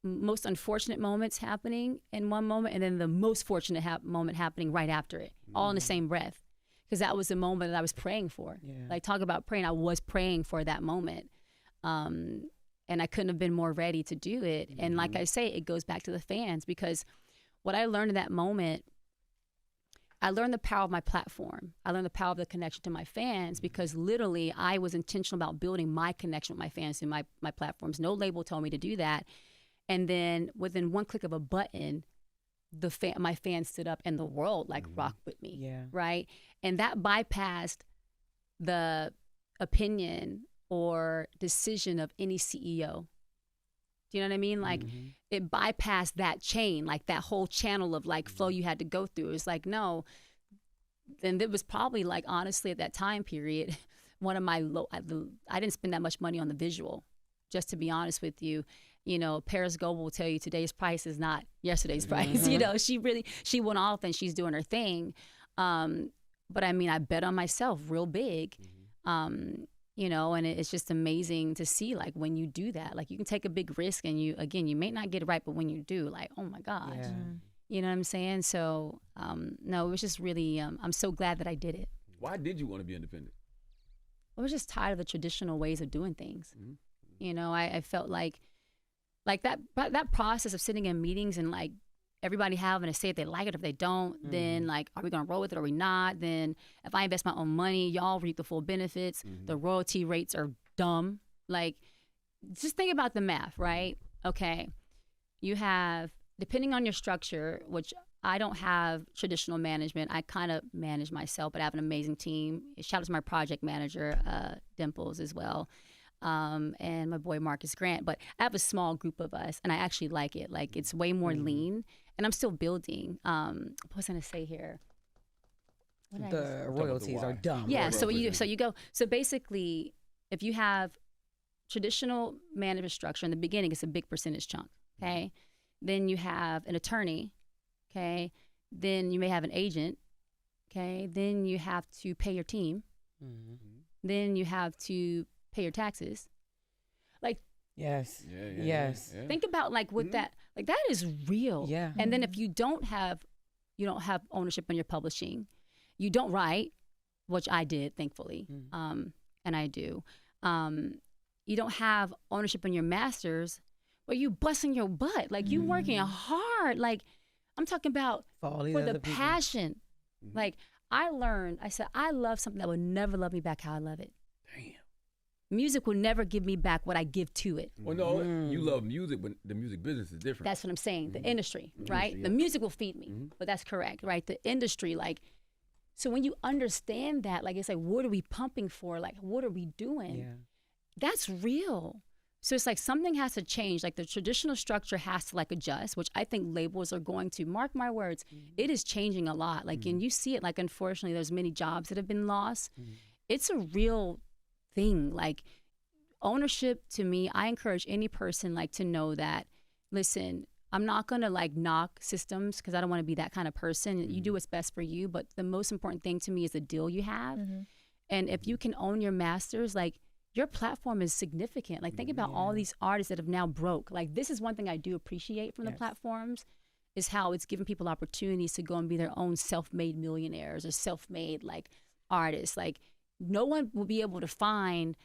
most unfortunate moments happening in one moment, and then the most fortunate moment happening right after it, all in the same breath. Because that was the moment that I was praying for. Yeah. Like talk about praying, I was praying for that moment. And I couldn't have been more ready to do it. And like I say, it goes back to the fans, because what I learned in that moment, I learned the power of my platform. I learned the power of the connection to my fans, because literally I was intentional about building my connection with my fans through my platforms. No label told me to do that. And then within one click of a button, my fans stood up and the world rocked with me. Yeah. Right? And that bypassed the opinion or decision of any CEO. Do you know what I mean? Like it bypassed that chain, like that whole channel of flow you had to go through. It was like, no. And it was probably honestly at that time period, one of my I didn't spend that much money on the visual, just to be honest with you. You know, Paris Goebel will tell you today's price is not yesterday's price. You know, she went off and she's doing her thing. But I mean, I bet on myself real big. You know, and it's just amazing to see when you do that, you can take a big risk and you may not get it right, but when you do, oh my gosh, you know what I'm saying? So, no, it was just really, I'm so glad that I did it. Why did you want to be independent? I was just tired of the traditional ways of doing things. You know, I felt like that process of sitting in meetings and everybody having to say if they like it, if they don't, then are we gonna roll with it or are we not? Then if I invest my own money, y'all reap the full benefits. The royalty rates are dumb. Just think about the math, right? Okay, you have, depending on your structure, which I don't have traditional management. I kind of manage myself, but I have an amazing team. Shout out to my project manager, Dimples, as well. And my boy Marcus Grant, but I have a small group of us, and I actually like it. It's way more lean, and I'm still building. What was I gonna say here? The royalties are dumb. Yeah, so basically, if you have traditional management structure in the beginning, it's a big percentage chunk. Okay, then you have an attorney. Okay, then you may have an agent. Okay, then you have to pay your team. Then you have to pay your taxes. Yes. Yes. Think about with that, that is real. Yeah. And then if you don't have ownership in your publishing, you don't write, which I did, thankfully. And I do. You don't have ownership in your masters, but you busting your butt. You working hard. I'm talking about for the passion. I said, I love something that would never love me back how I love it. Damn. Music will never give me back what I give to it. Well, no, you love music, but the music business is different. That's what I'm saying. The industry, right? The music will feed me, but that's correct, right? The industry, so when you understand that, it's what are we pumping for? What are we doing? Yeah. That's real. So it's something has to change. The traditional structure has to adjust, which I think labels are going to. Mark my words, it is changing a lot. And you see it. Unfortunately, there's many jobs that have been lost. It's a real thing. Ownership, to me, I encourage any person to know that, listen, I'm not gonna knock systems because I don't want to be that kind of person. You do what's best for you, but the most important thing to me is the deal you have. And if you can own your masters, your platform is significant. Think about all these artists that have now broke. This is one thing I do appreciate from the platforms. is how it's giving people opportunities to go and be their own self-made millionaires or self-made like artists. Like no one will be able to find,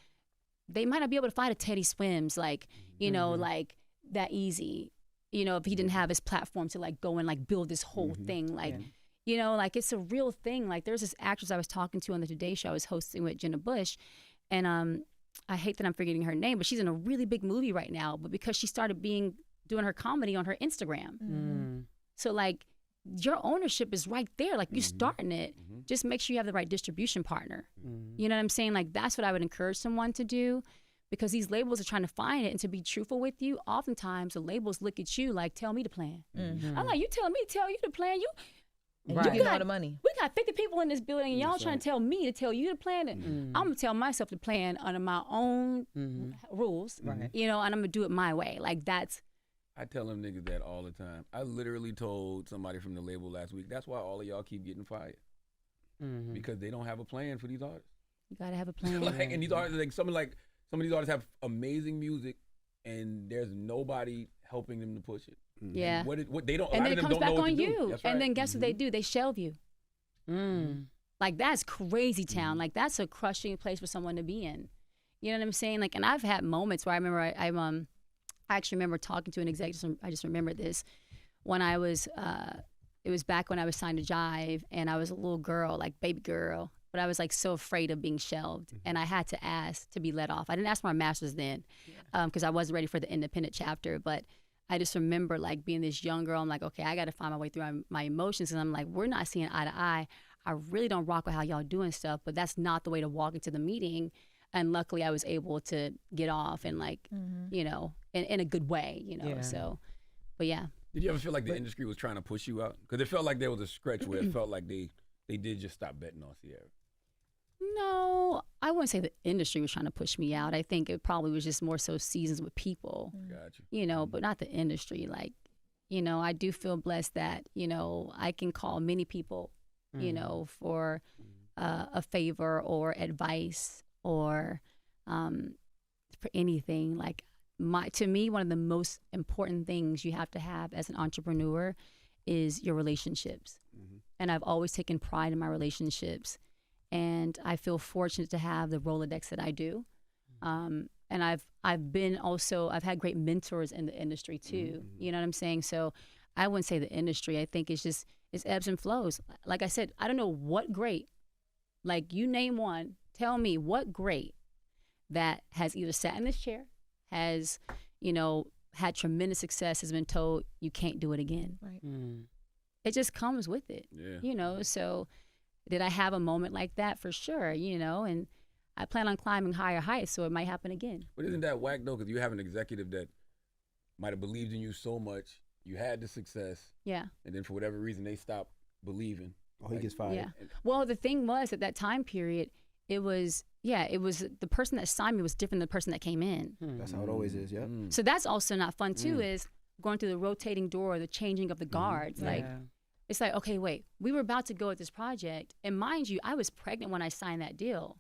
they might not be able to find a Teddy Swims, like, you know, like that easy, you know, if he didn't have his platform to like go and like build this whole thing. Like, you know, like it's a real thing. Like there's this actress I was talking to on the Today Show I was hosting with, Jenna Bush. And I hate that I'm forgetting her name, but she's in a really big movie right now. But because she started doing her comedy on her Instagram. So like your ownership is right there. Like you starting it. Just make sure you have the right distribution partner. You know what I'm saying? Like that's what I would encourage someone to do, because these labels are trying to find it. And to be truthful with you, oftentimes the labels look at you like, tell me the plan. I'm like, you telling me to tell you the plan? And you get all the money. We got 50 people in this building, and y'all trying to tell me to tell you the plan. And I'm gonna tell myself the plan under my own rules, you know, and I'm gonna do it my way. Like that's. I tell them niggas that all the time. I literally told somebody from the label last week, that's why all of y'all keep getting fired. Because they don't have a plan for these artists. You gotta have a plan. Like, and these artists, some of these artists have amazing music, and there's nobody helping them to push it. Yeah. What they don't. And then it comes back on you. Right. And then guess what they do? They shelve you. Like that's crazy town. Like that's a crushing place for someone to be in. You know what I'm saying? Like, and I've had moments where I remember I actually remember talking to an executive. I just remembered this when I was. It was back when I was signed to Jive, and I was a little girl, like baby girl. But I was like so afraid of being shelved, and I had to ask to be let off. I didn't ask for my master's then, because I wasn't ready for the independent chapter. But I just remember like being this young girl. I'm like, okay, I got to find my way through my emotions, and I'm like, we're not seeing eye to eye. I really don't rock with how y'all doing stuff, but that's not the way to walk into the meeting. And luckily, I was able to get off and like, you know, in a good way, you know. So, but yeah. Did you ever feel like the industry was trying to push you out? Because it felt like there was a stretch where it felt like they did just stop betting on Ciara. No, I wouldn't say the industry was trying to push me out. I think it probably was just more so seasons with people, Gotcha. You know, but not the industry. Like, you know, I do feel blessed that, you know, I can call many people, you know, for a favor or advice or for anything. Like, to me, one of the most important things you have to have as an entrepreneur is your relationships. And I've always taken pride in my relationships. And I feel fortunate to have the Rolodex that I do. And I've had great mentors in the industry too. You know what I'm saying? So I wouldn't say the industry. I think it's ebbs and flows. Like I said, I don't know what great, like you name one, tell me what great that has either sat in this chair, has, you know, had tremendous success, has been told you can't do it again. Right. It just comes with it. Yeah. You know, so did I have a moment like that? For sure, you know, and I plan on climbing higher heights, so it might happen again. But isn't that whack though? Because you have an executive that might have believed in you so much, you had the success, Yeah. and then for whatever reason they stopped believing. Oh, he gets fired. Yeah. Well, the thing was, at that time period, it was the person that signed me was different than the person that came in. That's how it always is, yeah. So that's also not fun too, is going through the rotating door, the changing of the guards. Like, it's like, okay, wait, we were about to go at this project. And mind you, I was pregnant when I signed that deal.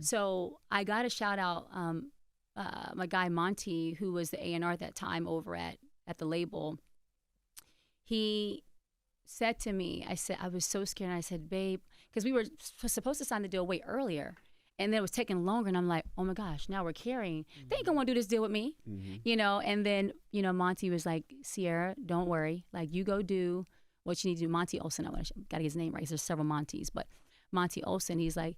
So I got to shout out my guy Monty, who was the A&R at that time over at the label. He said to me, I was so scared. And I said, babe, because we were supposed to sign the deal way earlier. And then it was taking longer. And I'm like, oh my gosh, now we're carrying. They ain't gonna want to do this deal with me. You know, and then, you know, Monty was like, Ciara, don't worry. Like, you go do what you need to do. Monty Olsen, I got to get his name right, 'cause there's several Montys. But Monty Olsen, he's like,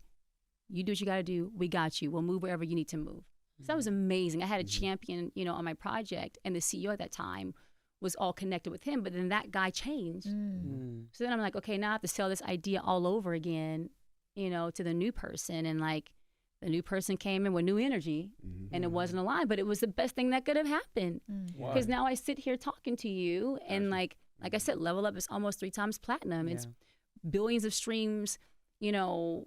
you do what you got to do. We got you. We'll move wherever you need to move. So that was amazing. I had a champion, you know, on my project. And the CEO at that time was all connected with him. But then that guy changed. So then I'm like, okay, now I have to sell this idea all over again, you know, to the new person. And like, the new person came in with new energy and it wasn't aligned, but it was the best thing that could have happened. Because now I sit here talking to you and like I said, Level Up is almost 3 times platinum. It's billions of streams, you know,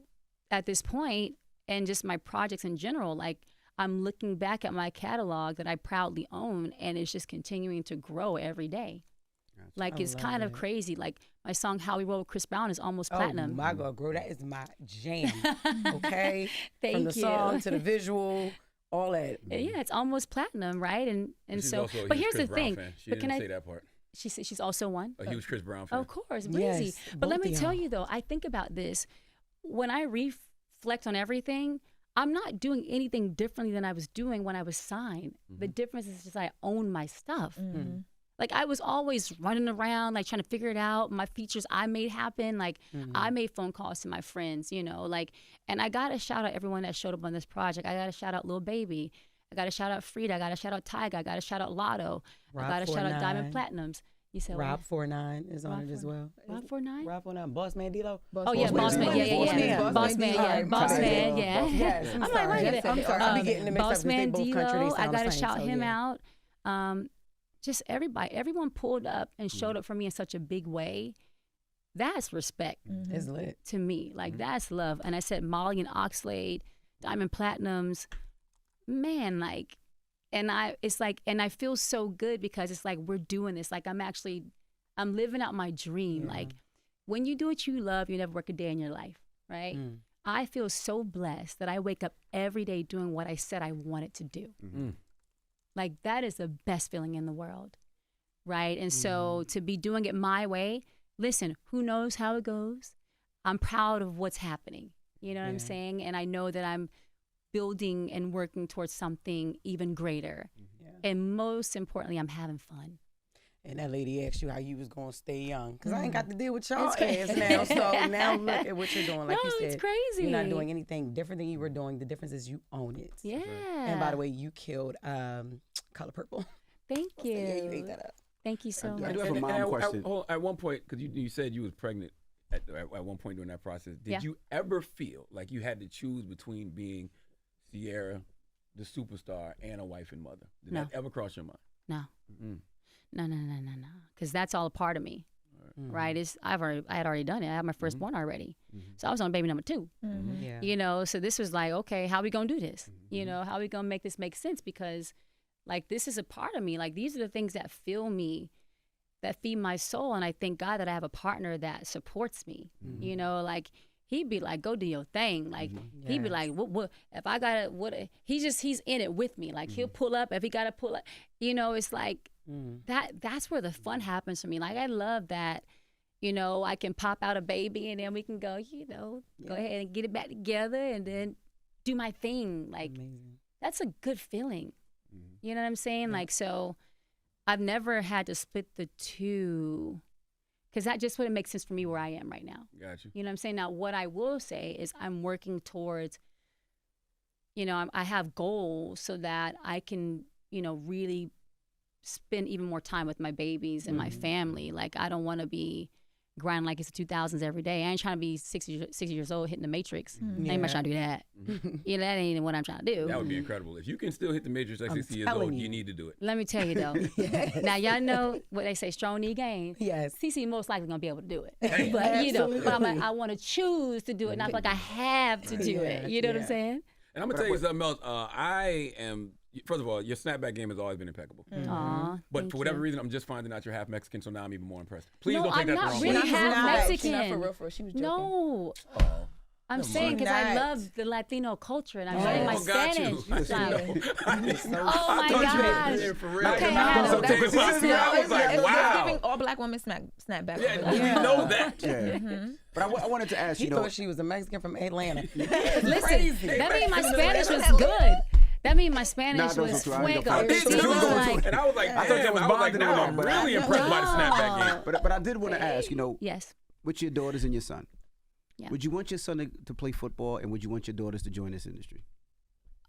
at this point, and just my projects in general. Like, I'm looking back at my catalog that I proudly own, and it's just continuing to grow every day. Like, it's kind of crazy. Like, my song How We Roll with Chris Brown is almost platinum. Oh my God, girl, that is my jam. Okay? Thank From the you. song to the visual, all that. Yeah, it's almost platinum, right? And She's so, also a but huge here's Chris the Brown thing. fan. She But didn't say that part. She said she's also one. A huge Chris Brown fan. Of course, Breezy. Yes, But let both me of tell y'all. you though, I think about this. When I reflect on everything, I'm not doing anything differently than I was doing when I was signed. The difference is just I own my stuff. Like I was always running around, like trying to figure it out. My features I made happen. Like I made phone calls to my friends, you know, like, and I got to shout out everyone that showed up on this project. I got to shout out Lil Baby. I got to shout out Frida. I got to shout out Tyga. I got to shout out Lotto. I got to shout out Diamond Platinums. You said Rob 49 is on it as well. Rob 49? Rob 49, Boss Man D-Lo. Oh yeah, Boss Man, yeah. Boss Man, yeah. Boss Man, yeah. Yes, I'm like, wait a minute. I'm sorry, I be getting the mixed Boss up because they Man both country, they D-Lo, I sound the gotta same, shout so him yeah. out. Just everyone pulled up and showed up for me in such a big way. That's respect It's lit. to me. Like that's love. And I said Molly and Oxlade, Diamond Platinums, man, like, and I feel so good because it's like we're doing this. Like I'm living out my dream. Like when you do what you love, you never work a day in your life, right? I feel so blessed that I wake up every day doing what I said I wanted to do. Like that is the best feeling in the world, right? And so to be doing it my way, listen, who knows how it goes? I'm proud of what's happening. You know what I'm saying? And I know that I'm building and working towards something even greater. And most importantly, I'm having fun. And that lady asked you how you was going to stay young. Because I ain't got to deal with y'all ass now. So now look at what you're doing. Like you said, it's crazy. You're not doing anything different than you were doing. The difference is you own it. Yeah. And by the way, you killed Color Purple. Thank you. Yeah, you ate that up. Thank you so I much. do have a mom question. At one point, because you said you was pregnant at one point during that process, did you ever feel like you had to choose between being Ciara, the superstar, and a wife and mother? Did that ever cross your mind? No. No. Because that's all a part of me, right? I had already done it. I had my firstborn already. So I was on baby number 2. Yeah. You know, so this was like, okay, how we gonna do this? You know, how we gonna make this make sense? Because like this is a part of me. Like these are the things that fill me, that feed my soul. And I thank God that I have a partner that supports me. You know, like he'd be like, go do your thing. Like he'd be like, what if I gotta, he's in it with me. Like he'll pull up if he gotta pull up. You know, it's like that's where the fun happens for me. Like I love that, you know, I can pop out a baby and then we can go, you know, go ahead and get it back together and then do my thing. Like that's a good feeling. You know what I'm saying? Like, so I've never had to split the two because that just wouldn't make sense for me where I am right now. Gotcha. You know what I'm saying? Now, what I will say is I'm working towards, you know, I have goals so that I can, you know, really spend even more time with my babies and my family. Like, I don't want to be grinding like it's the 2000s every day. I ain't trying to be 60 years old hitting the Matrix. I ain't much trying to do that. You know, that ain't what I'm trying to do. That would be incredible. If you can still hit the Matrix at 60 years old, you need to do it. Let me tell you, though. Now, y'all know what they say, strong knee game. Yes. Cece most likely going to be able to do it. But, you know, but I'm like, I want to choose to do it. And I feel like I have to do it. You know what I'm saying? And I'm going to tell you something else. I am, first of all, your snapback game has always been impeccable. Aw, But for whatever reason, I'm just finding out you're half Mexican, so now I'm even more impressed. Please No, don't take I'm that the not wrong really way. half She's not Mexican. for real. She was joking. No. I'm saying because I love the Latino culture and I'm learning my got Spanish. you. Oh my gosh. For real. Okay, I I was like, wow. Giving all black women snap back. Yeah, we know that. Yeah. But I wanted to ask He you, know, thought she was a Mexican from Atlanta. Listen, that means my Spanish was good. That means my Spanish was fuego. I did too. Like, And I was like, I thought that was bonding now on I'm that, but really impressed by the snapback game. but I did want to ask, you know, yes. with your daughters and your son, Yeah. would you want your son to play football, and would you want your daughters to join this industry?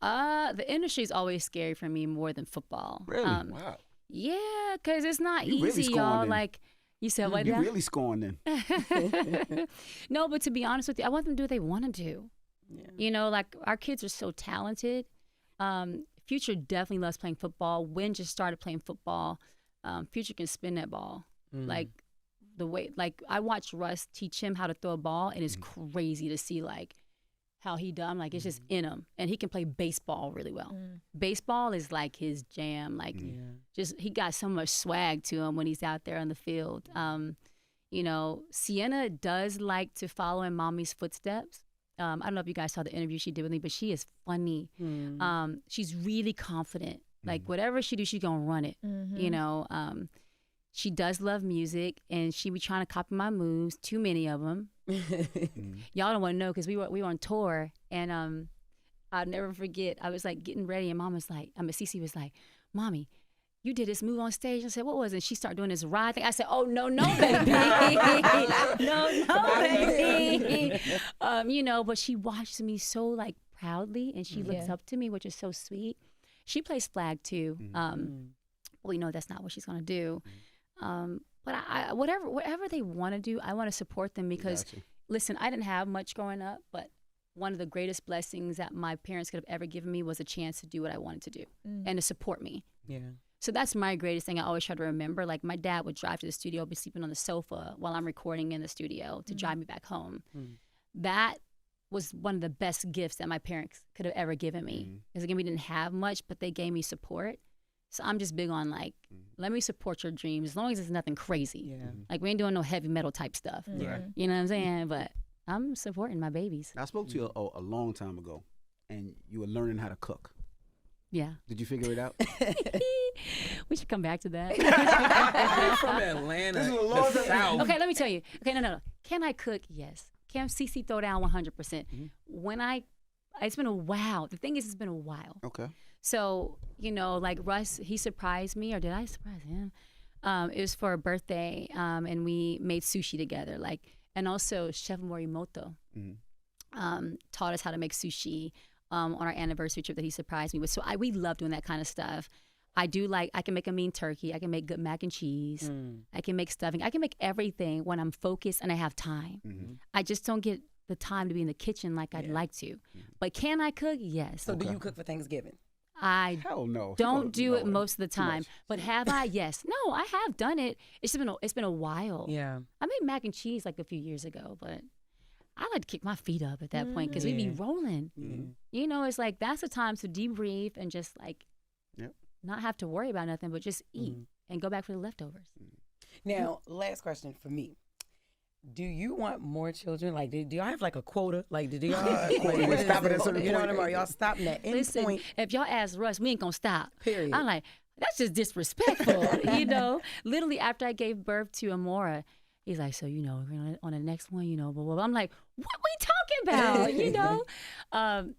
The industry is always scary for me more than football. Really? Wow. Yeah, because it's not You really easy, scoring y'all. then. Like, you said what You now? really scoring then. No, but to be honest with you, I want them to do what they want to do. Yeah. You know, like our kids are so talented. Future definitely loves playing football. Wynn just started playing football. Future can spin that ball. Like the way, like I watched Russ teach him how to throw a ball, and it's crazy to see like how he done. Like it's just in him, and he can play baseball really well. Baseball is like his jam. Like just he got so much swag to him when he's out there on the field. You know, Sienna does like to follow in mommy's footsteps. I don't know if you guys saw the interview she did with me, but she is funny. She's really confident. Like whatever she do, she's gonna run it. You know, she does love music, and she be trying to copy my moves, too many of them. Y'all don't want to know because we were on tour, and I'll never forget. I was like getting ready, and Cece was like, "Mommy, you did this move on stage." I said, "What was it?" And she started doing this ride thing. I said, "Oh no, baby, no, baby." You know, but she watched me so like proudly, and she looks up to me, which is so sweet. She plays flag too. We know that's not what she's gonna do. But I whatever they want to do, I want to support them because, listen, I didn't have much growing up, but one of the greatest blessings that my parents could have ever given me was a chance to do what I wanted to do and to support me. Yeah. So that's my greatest thing. I always try to remember. Like my dad would drive to the studio, be sleeping on the sofa while I'm recording in the studio to drive me back home. That was one of the best gifts that my parents could have ever given me. Because again, we didn't have much, but they gave me support. So I'm just big on like, let me support your dreams as long as it's nothing crazy. Yeah. Like we ain't doing no heavy metal type stuff. Yeah. You know what I'm saying? But I'm supporting my babies. I spoke to you a long time ago, and you were learning how to cook. Yeah. Did you figure it out? We should come back to that. I'm from Atlanta, the South. Okay, let me tell you. Okay, no. Can I cook? Yes. Can Cece throw down 100%? It's been a while. The thing is, it's been a while. Okay. So, you know, like Russ, he surprised me, or did I surprise him? It was for a birthday, and we made sushi together. And also Chef Morimoto taught us how to make sushi on our anniversary trip that he surprised me with. So we love doing that kind of stuff. I can make a mean turkey. I can make good mac and cheese. I can make stuffing. I can make everything when I'm focused and I have time. I just don't get the time to be in the kitchen like I'd like to. But can I cook? Yes. So do you cook for Thanksgiving? I don't do it most of the time. But have I? Yes. No, I have done it. It's been a while. Yeah. I made mac and cheese like a few years ago, but I like to kick my feet up at that point because we be rolling. You know, it's like that's the time to debrief and just like not have to worry about nothing, but just eat and go back for the leftovers. Now, last question for me. Do you want more children? Like, do y'all have like a quota? Like, do y'all stop at a certain point? You know what I mean? Are y'all stopping at any point? If y'all ask Russ, we ain't gonna stop. Period. I'm like, that's just disrespectful, you know? Literally, after I gave birth to Amora, he's like, so, you know, on the next one, you know, blah, blah, blah. I'm like, what we talking about, you know?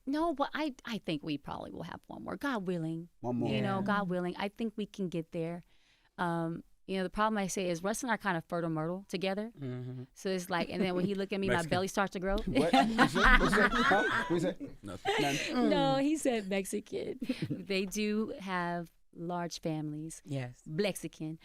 No, but I think we probably will have one more, God willing. One more. You know, God willing. I think we can get there. You know, the problem I say is Russ and I are kind of fertile myrtle together. So it's like, and then when he look at me, my belly starts to grow. What? What's that? Nothing. No, he said Mexican. They do have large families. Yes. Mexican,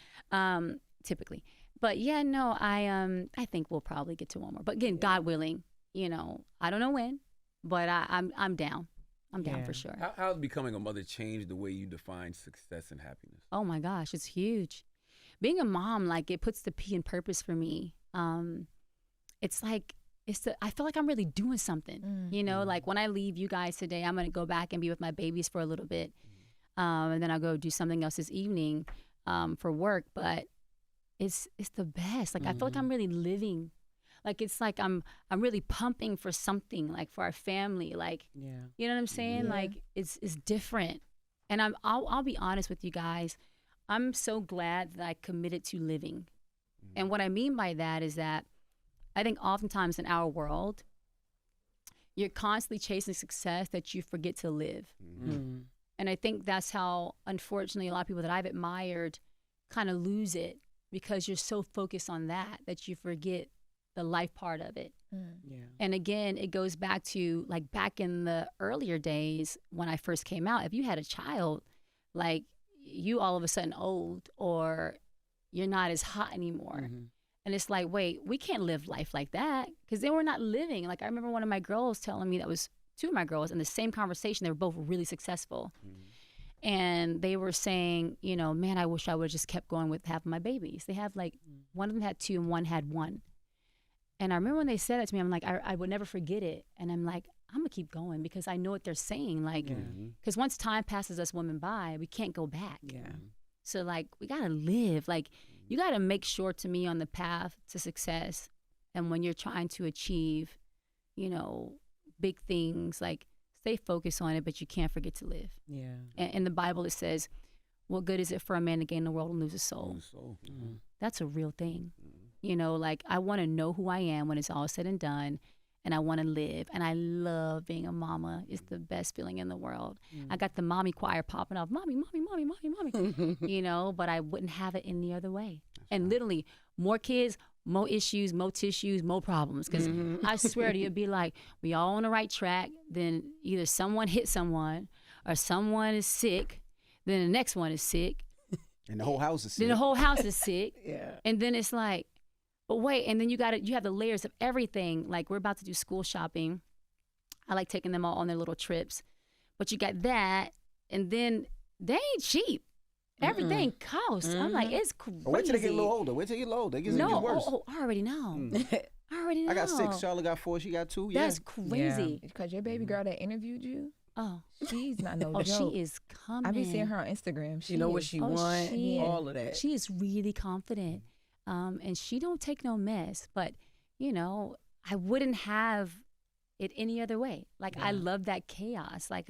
typically. But yeah, no, I think we'll probably get to one more. But again, God willing, you know, I don't know when, but I'm down. I'm down for sure. How has becoming a mother changed the way you define success and happiness? Oh my gosh, it's huge. Being a mom, like it puts the P in purpose for me. It's like, I feel like I'm really doing something, you know, like when I leave you guys today, I'm going to go back and be with my babies for a little bit. And then I'll go do something else this evening for work. But it's the best. Like I feel like I'm really living. Like it's like I'm really pumping for something, like for our family. Like, you know what I'm saying? Like it's different. And I'll be honest with you guys. I'm so glad that I committed to living. And what I mean by that is that I think oftentimes in our world, you're constantly chasing success that you forget to live. And I think that's how, unfortunately, a lot of people that I've admired kind of lose it because you're so focused on that you forget the life part of it. And again, it goes back to like back in the earlier days when I first came out, if you had a child, like you all of a sudden old or you're not as hot anymore. And it's like, wait, we can't live life like that because they were not living. Like I remember one of my girls telling me, that was two of my girls in the same conversation, they were both really successful. And they were saying, you know, man, I wish I would have just kept going with half of my babies. They have like, one of them had two and one had one. And I remember when they said that to me, I'm like, I would never forget it. And I'm like, I'm gonna keep going because I know what they're saying. Like, because once time passes us women by, we can't go back. So like, we gotta live. Like, you gotta make sure, to me, on the path to success, and when you're trying to achieve, you know, big things, like stay focused on it, but you can't forget to live. And in the Bible it says, what good is it for a man to gain the world and lose his soul? That's a real thing. You know, like I want to know who I am when it's all said and done, and I want to live. And I love being a mama. It's the best feeling in the world. I got the mommy choir popping off, mommy, mommy, mommy, mommy, mommy, you know, but I wouldn't have it any other way. And literally, more kids, more issues, more tissues, more problems. Because I swear to you, it'd be like, we all on the right track, then either someone hit someone or someone is sick, then the next one is sick. And the whole house is sick. Then the whole house is sick. Yeah. And then it's like, but wait, and then you have the layers of everything. Like we're about to do school shopping. I like taking them all on their little trips. But you got that, and then they ain't cheap. Everything costs. I'm like, it's crazy. Wait till they get a little older. Wait till they get a little older. It gets worse. I already know. I already know. I got 6. Charlotte got 4. She got 2. That's crazy. Because your baby girl that interviewed you, Oh, she's not no oh, joke. she is coming. I be seeing her on Instagram. She know what she want. All of that. She is really confident, and she don't take no mess. But you know, I wouldn't have it any other way. Like I love that chaos. Like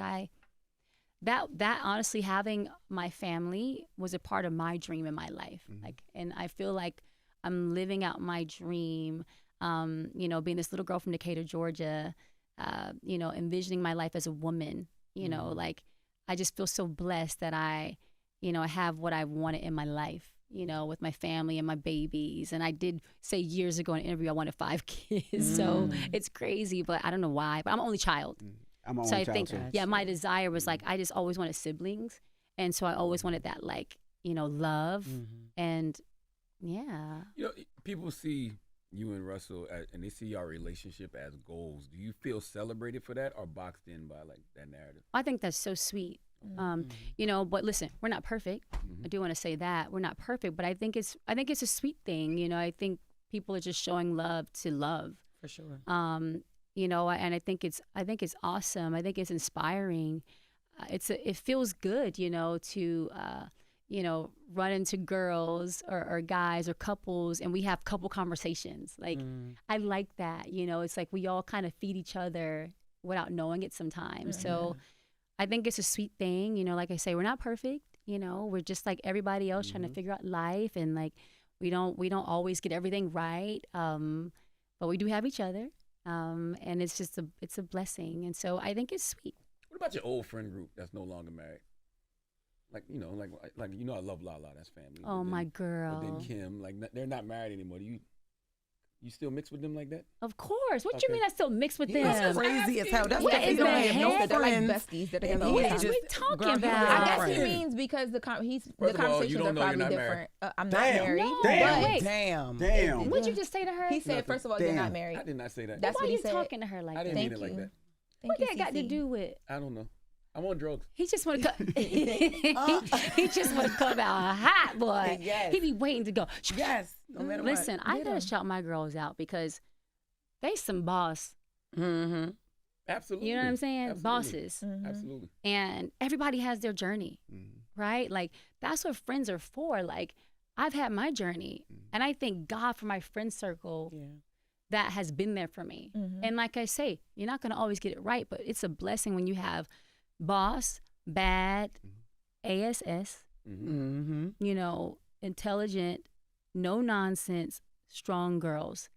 that honestly, having my family was a part of my dream in my life. Like, and I feel like I'm living out my dream. You know, being this little girl from Decatur, Georgia. You know, envisioning my life as a woman, you know, like I just feel so blessed that I have what I wanted in my life, you know, with my family and my babies. And I did say years ago in an interview I wanted 5 kids. So it's crazy, but I don't know why. But I'm an only child. I'm an so only I child. think, my desire was like, I just always wanted siblings. And so I always wanted that, like, you know, love. And yeah. You know, people see you and Russell, and they see your relationship as goals. Do you feel celebrated for that or boxed in by like that narrative? I think that's so sweet. You know, but listen, we're not perfect. I do want to say that we're not perfect, but I think it's a sweet thing. You know, I think people are just showing love to love. For sure. You know, and I think it's awesome. I think it's inspiring. It feels good, you know, to you know, run into girls or guys or couples and we have couple conversations. Like, I like that, you know, it's like we all kind of feed each other without knowing it sometimes. So I think it's a sweet thing, you know, like I say, we're not perfect, you know, we're just like everybody else trying to figure out life, and like, we don't always get everything right. But we do have each other. And it's just it's a blessing. And so I think it's sweet. What about your old friend group that's no longer married? Like, you know, like you know, I love Lala, that's family. Oh, my girl. But then Kim, like, they're not married anymore. Do you still mix with them like that? Of course. What you mean I still mix with them? That's crazy as hell. That's What why is don't that? have no They're like friends. besties. They're together And all the he's time. What are we just- talking girl, he about? I guess friends. he means because the First of all, you conversations don't are know you're probably not different. I'm not Damn. married. No, Damn. wait. Damn. What'd you just say to her? He said, first of all, you're Damn. not married. I did not say that. That's Why what are he you said. talking to her like I that? didn't mean Thank it like you. that. What Thank that you, got to Cece. do with? I don't know. I'm on drugs. He just want to he just want to come out hot, boy. Yes. He be waiting to go. Yes. No matter Listen, what. I gotta shout my girls out because they some boss. Absolutely. You know what I'm saying? Absolutely. Bosses. Absolutely. And everybody has their journey, right? Like, that's what friends are for. Like, I've had my journey, and I thank God for my friend circle that has been there for me. And like I say, you're not gonna always get it right, but it's a blessing when you have boss, bad, ASS, you know, intelligent, no nonsense, strong girls.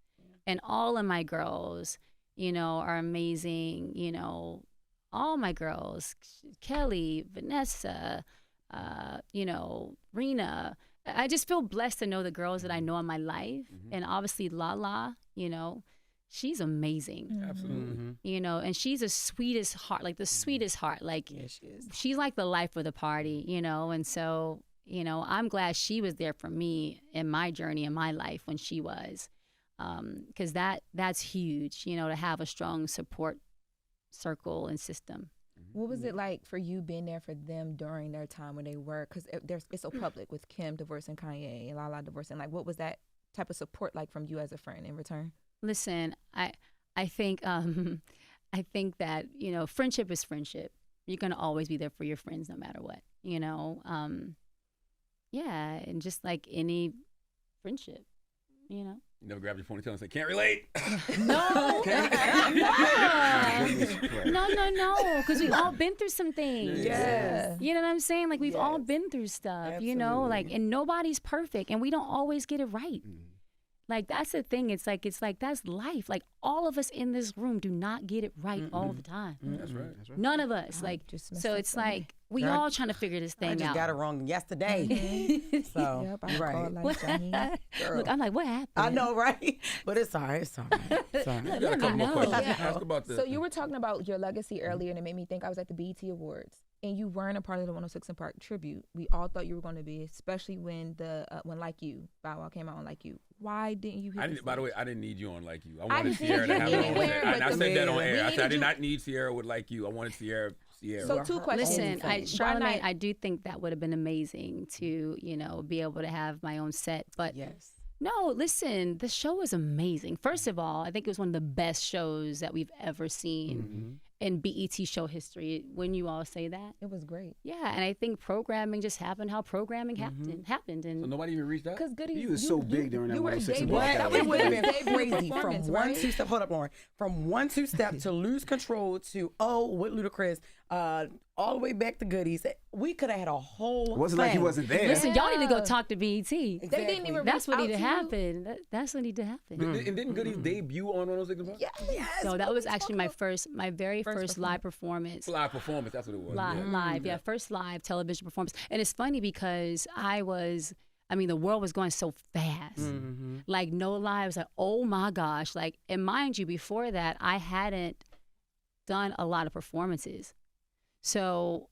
And all of my girls, you know, are amazing. You know, all my girls, Kelly, Vanessa, you know, Rena. I just feel blessed to know the girls that I know in my life. And obviously Lala, you know, she's amazing. Absolutely. You know, and she's the sweetest heart, like the sweetest heart. Like, Yeah, she is. she's like the life of the party, you know. And so, you know, I'm glad she was there for me in my journey in my life when she was. Because that's huge, you know, to have a strong support circle and system. What was it like for you being there for them during their time when they were, because it's so public with Kim divorcing Kanye and Lala divorcing, like what was that type of support like from you as a friend in return? Listen, I think that, you know, friendship is friendship. You're gonna always be there for your friends no matter what, you know. Yeah, and just like any friendship, You know. You never grabbed your ponytail and said, "Can't relate." No. No. Because we've all been through some things. Yes. You know what I'm saying? Like, we've all been through stuff, you know? Like, and nobody's perfect, and we don't always get it right. Like, that's the thing. It's like that's life. Like, all of us in this room do not get it right all the time. That's right. None of us. Like, so it's like we all trying to figure this thing out. I just got it wrong yesterday. So, Yep, I right. called like Johnny. Look, I'm like, what happened? I know, right? But it's all right. It's all right. It's all right. You got a couple more questions. Yeah. Ask about the. So you were talking about your legacy earlier, and it made me think I was at the BET Awards, and you weren't a part of the 106 and Park tribute. We all thought you were going to be, especially when when Like You, Bow Wow came out on Like You. Why didn't you? By the way, I didn't need you on Like You. I wanted didn't Ciara to need have you her own anywhere, set. And I but said that on we air. I said I needed did you- not need Ciara with Like You. I wanted Ciara. So two questions. Listen, Why Charlamagne, not? I do think that would have been amazing to, you know, be able to have my own set. But Yes. no, listen, the show was amazing. First of all, I think it was one of the best shows that we've ever seen in BET show history. When you all say that, It was great. yeah, and I think programming just happened how programming happened, and So nobody even reached out? Because Goody, You was so big during that you were 106 and debut- Park. that It was would have your been debut crazy from performance, one right? two-step. Hold up, Lauren. From 1 2-step to Lose Control to with Ludacris, all the way back to Goodies. We could have had a whole. It wasn't like he thing. wasn't there. listen, y'all need to go Yeah. talk to BET. They didn't even. That's what reach need to out to you. happen. That's what need to happen. And didn't Goodies debut on 106 and Park? Yes. So that was actually my very first live performance. Live performance, that's what it was. Live, first live television performance. And it's funny because the world was going so fast. Like, no lie, I was like, oh my gosh. Like, and mind you, before that, I hadn't done a lot of performances. So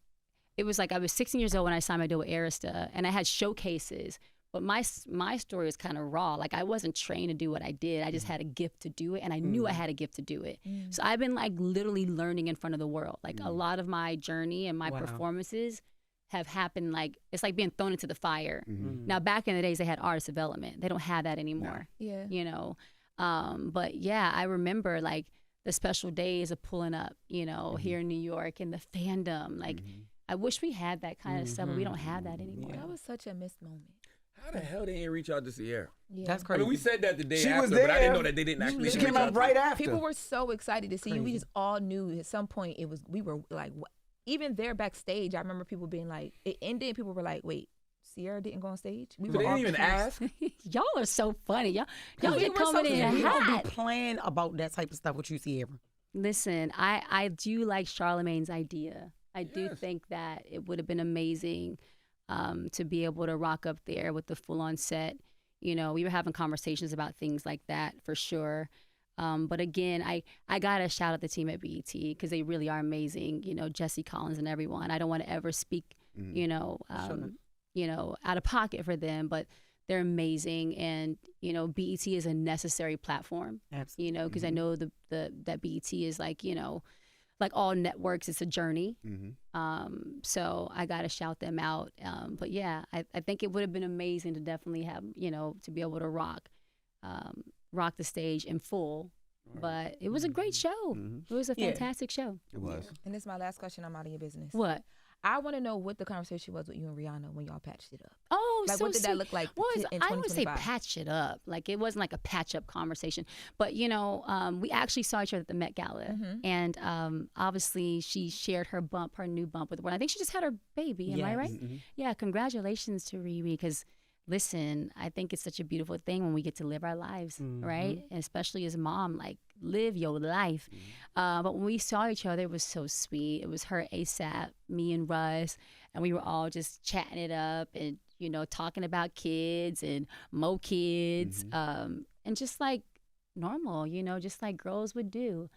it was like I was 16 years old when I signed my deal with Arista, and I had showcases. But my story is kind of raw. Like, I wasn't trained to do what I did. I just had a gift to do it, and I knew I had a gift to do it. So I've been like literally learning in front of the world. Like a lot of my journey and my performances have happened. Like, it's like being thrown into the fire. Now, back in the days, they had artist development. They don't have that anymore. Yeah. You know, but yeah, I remember like the special days of pulling up. You know, here in New York, and the fandom. Like, I wish we had that kind of stuff, but we don't have that anymore. That was such a missed moment. How the hell they didn't reach out to Ciara? Yeah. That's I crazy. mean, we said that the day She after, was but I there. didn't know that they didn't actually She reach came out to right you. after. People were so excited to see you. We just all knew at some point we were like, even there backstage, I remember people being like, it ended, and people were like, wait, Ciara didn't go on stage? We So were they all didn't even confused. ask? Y'all are so funny. Y'all We get were coming so in confused. We don't hot. be playing about that type of stuff with you, Ciara. Listen, I do like Charlamagne's idea. I do Yes. think that it would have been amazing to be able to rock up there with the full-on set. You know, we were having conversations about things like that for sure. But again, I got to shout out the team at BET because they really are amazing. You know, Jesse Collins and everyone. I don't want to ever speak, out of pocket for them, but they're amazing. And, you know, BET is a necessary platform. Absolutely. You know, because I know that BET is like, you know, like all networks, it's a journey. So I got to shout them out. But yeah, I think it would have been amazing to definitely have, you know, to be able to rock the stage in full. But it was a great show. It was a fantastic show. It was. And this is my last question. I'm out of your business. What? I want to know what the conversation was with you and Rihanna when y'all patched it up. Oh, Like, so what did that sweet. look like Well, in I would say 2025? patch it up. Like, it wasn't like a patch up conversation. But, you know, we actually saw each other at the Met Gala. And obviously she shared her new bump with one. I think she just had her baby. Am I right? Yeah, congratulations to Riri, because listen, I think it's such a beautiful thing when we get to live our lives, right? And especially as a mom, like, live your life. But when we saw each other, it was so sweet. It was her ASAP, me and Russ, and we were all just chatting it up and, you know, talking about kids and more kids, and just like normal, you know, just like girls would do.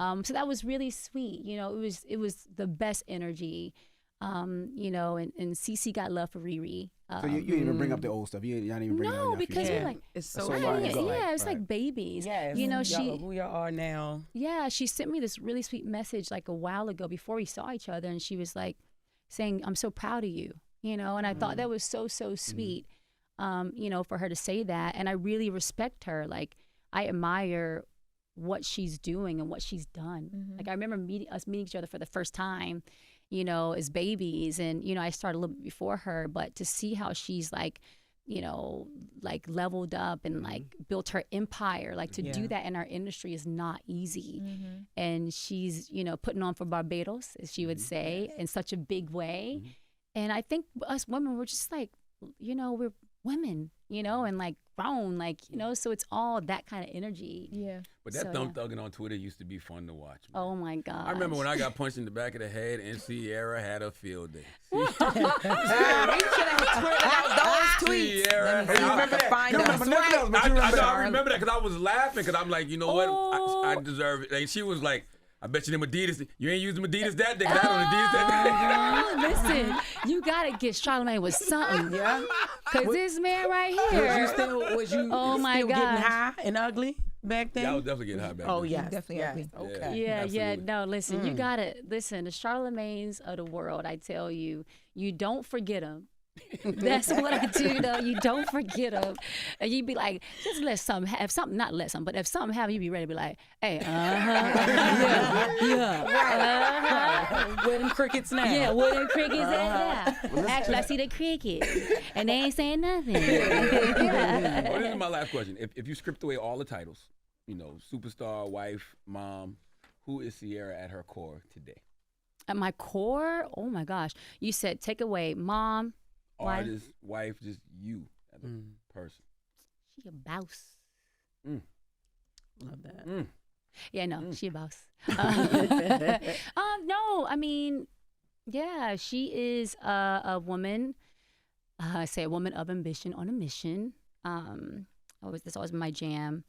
So that was really sweet. You know, it was the best energy. You know, and Cece got love for Riri. So you didn't even bring up the old stuff. You didn't even bring up No, your because nephews. we're like, It's so so long funny. ago. yeah, it's Right. like babies. Yes. You know, who y'all are now. Yeah, she sent me this really sweet message like a while ago before we saw each other, and she was like saying, "I'm so proud of you," you know, and I thought that was so sweet, you know, for her to say that, and I really respect her. Like, I admire what she's doing and what she's done. Like, I remember us meeting each other for the first time, you know, as babies, and, you know, I started a little bit before her, but to see how she's like you know, like leveled up and like built her empire. Like to do that in our industry is not easy. And she's, you know, putting on for Barbados, as she would say, in such a big way. And I think us women, we're just like, you know, we're women, you know, and like grown, like, you know, so it's all that kind of energy. Yeah. But that thugging on Twitter used to be fun to watch. Man. Oh my God. I remember when I got punched in the back of the head and Ciara had a field day. We should have tweeted out those tweets. Ciara. You remember that? Find us. I remember that because I was laughing because I'm like, you know what? I deserve it. And she was like, I bet you them Adidas, you ain't using Adidas that day. I had on Adidas that day. Listen, you gotta get Charlamagne with something, cause this man right here. Was you oh my still God, getting high and ugly back then? Yeah, I was definitely getting high back then. Oh yeah, Definitely ugly. Okay. Yeah. No, listen, you gotta listen. The Charlamagnes of the world, I tell you, you don't forget them. That's what I do, though. You don't forget them, and you be like, just let something have something, not let something, but if something happen, you be ready to be like, hey, Where them crickets now? Yeah, where them crickets at now? Actually, I see the crickets, and they ain't saying nothing. Well, this is my last question. If you script away all the titles, you know, superstar, wife, mom, who is Ciara at her core today? At my core, oh my gosh, you said take away mom. Artist, wife, just you as a person. She a boss. Love that. Yeah, no, she a boss. No, I mean, yeah, she is a woman. I say a woman of ambition on a mission. That's always been my jam.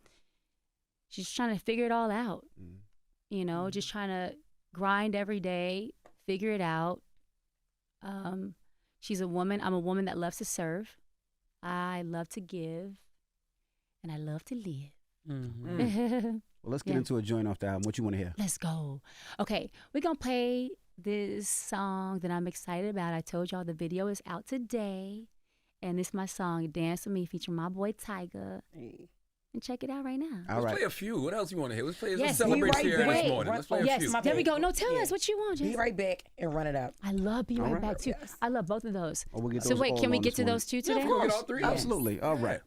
She's trying to figure it all out. You know, just trying to grind every day, figure it out. She's a woman. I'm a woman that loves to serve. I love to give, and I love to live. Well, let's get into a joint off the album. What you want to hear? Let's go. Okay, we're going to play this song that I'm excited about. I told y'all the video is out today, and it's my song, Dance With Me, featuring my boy Tagoe. And check it out right now. Let's play a few. What else you want to hear? Let's play. Let's Yes, celebrate be right Ciara back. this morning. Let's play a few. There we go. No, tell us what you want, Jess. Be right back and run it up. I love Be Right Back, too. Yes. I love both of those. Oh, we'll get So those wait, all can we on get this to morning. those two today? Yeah, we'll get all three. Absolutely. All right.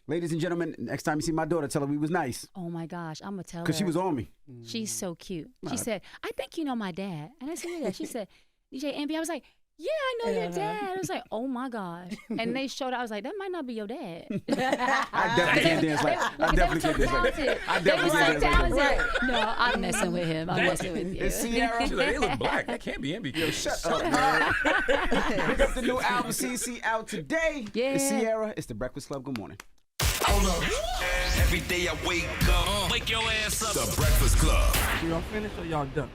Ladies and gentlemen, next time you see my daughter, tell her we was nice. Oh my gosh, I'm gonna tell her. Because she was on me. She's so cute. She said, I think you know my dad. And I said, yeah. She said, DJ Envy. I was like, yeah, I know your dad. I was like, oh my gosh. And they showed up. I was like, that might not be your dad. I definitely can't dance like that. I definitely can't dance like that. I definitely can't dance like that. No, I'm messing with him. I'm messing with you. It's Ciara. She's like, they look black. That can't be Envy. Yo, shut up, man. Pick up the new album, Cece, out today. Yeah. It's Ciara. It's The Breakfast Club. Good morning. Hold up. Every day I wake up, wake your ass up. The Breakfast Club. Y'all finished or y'all done?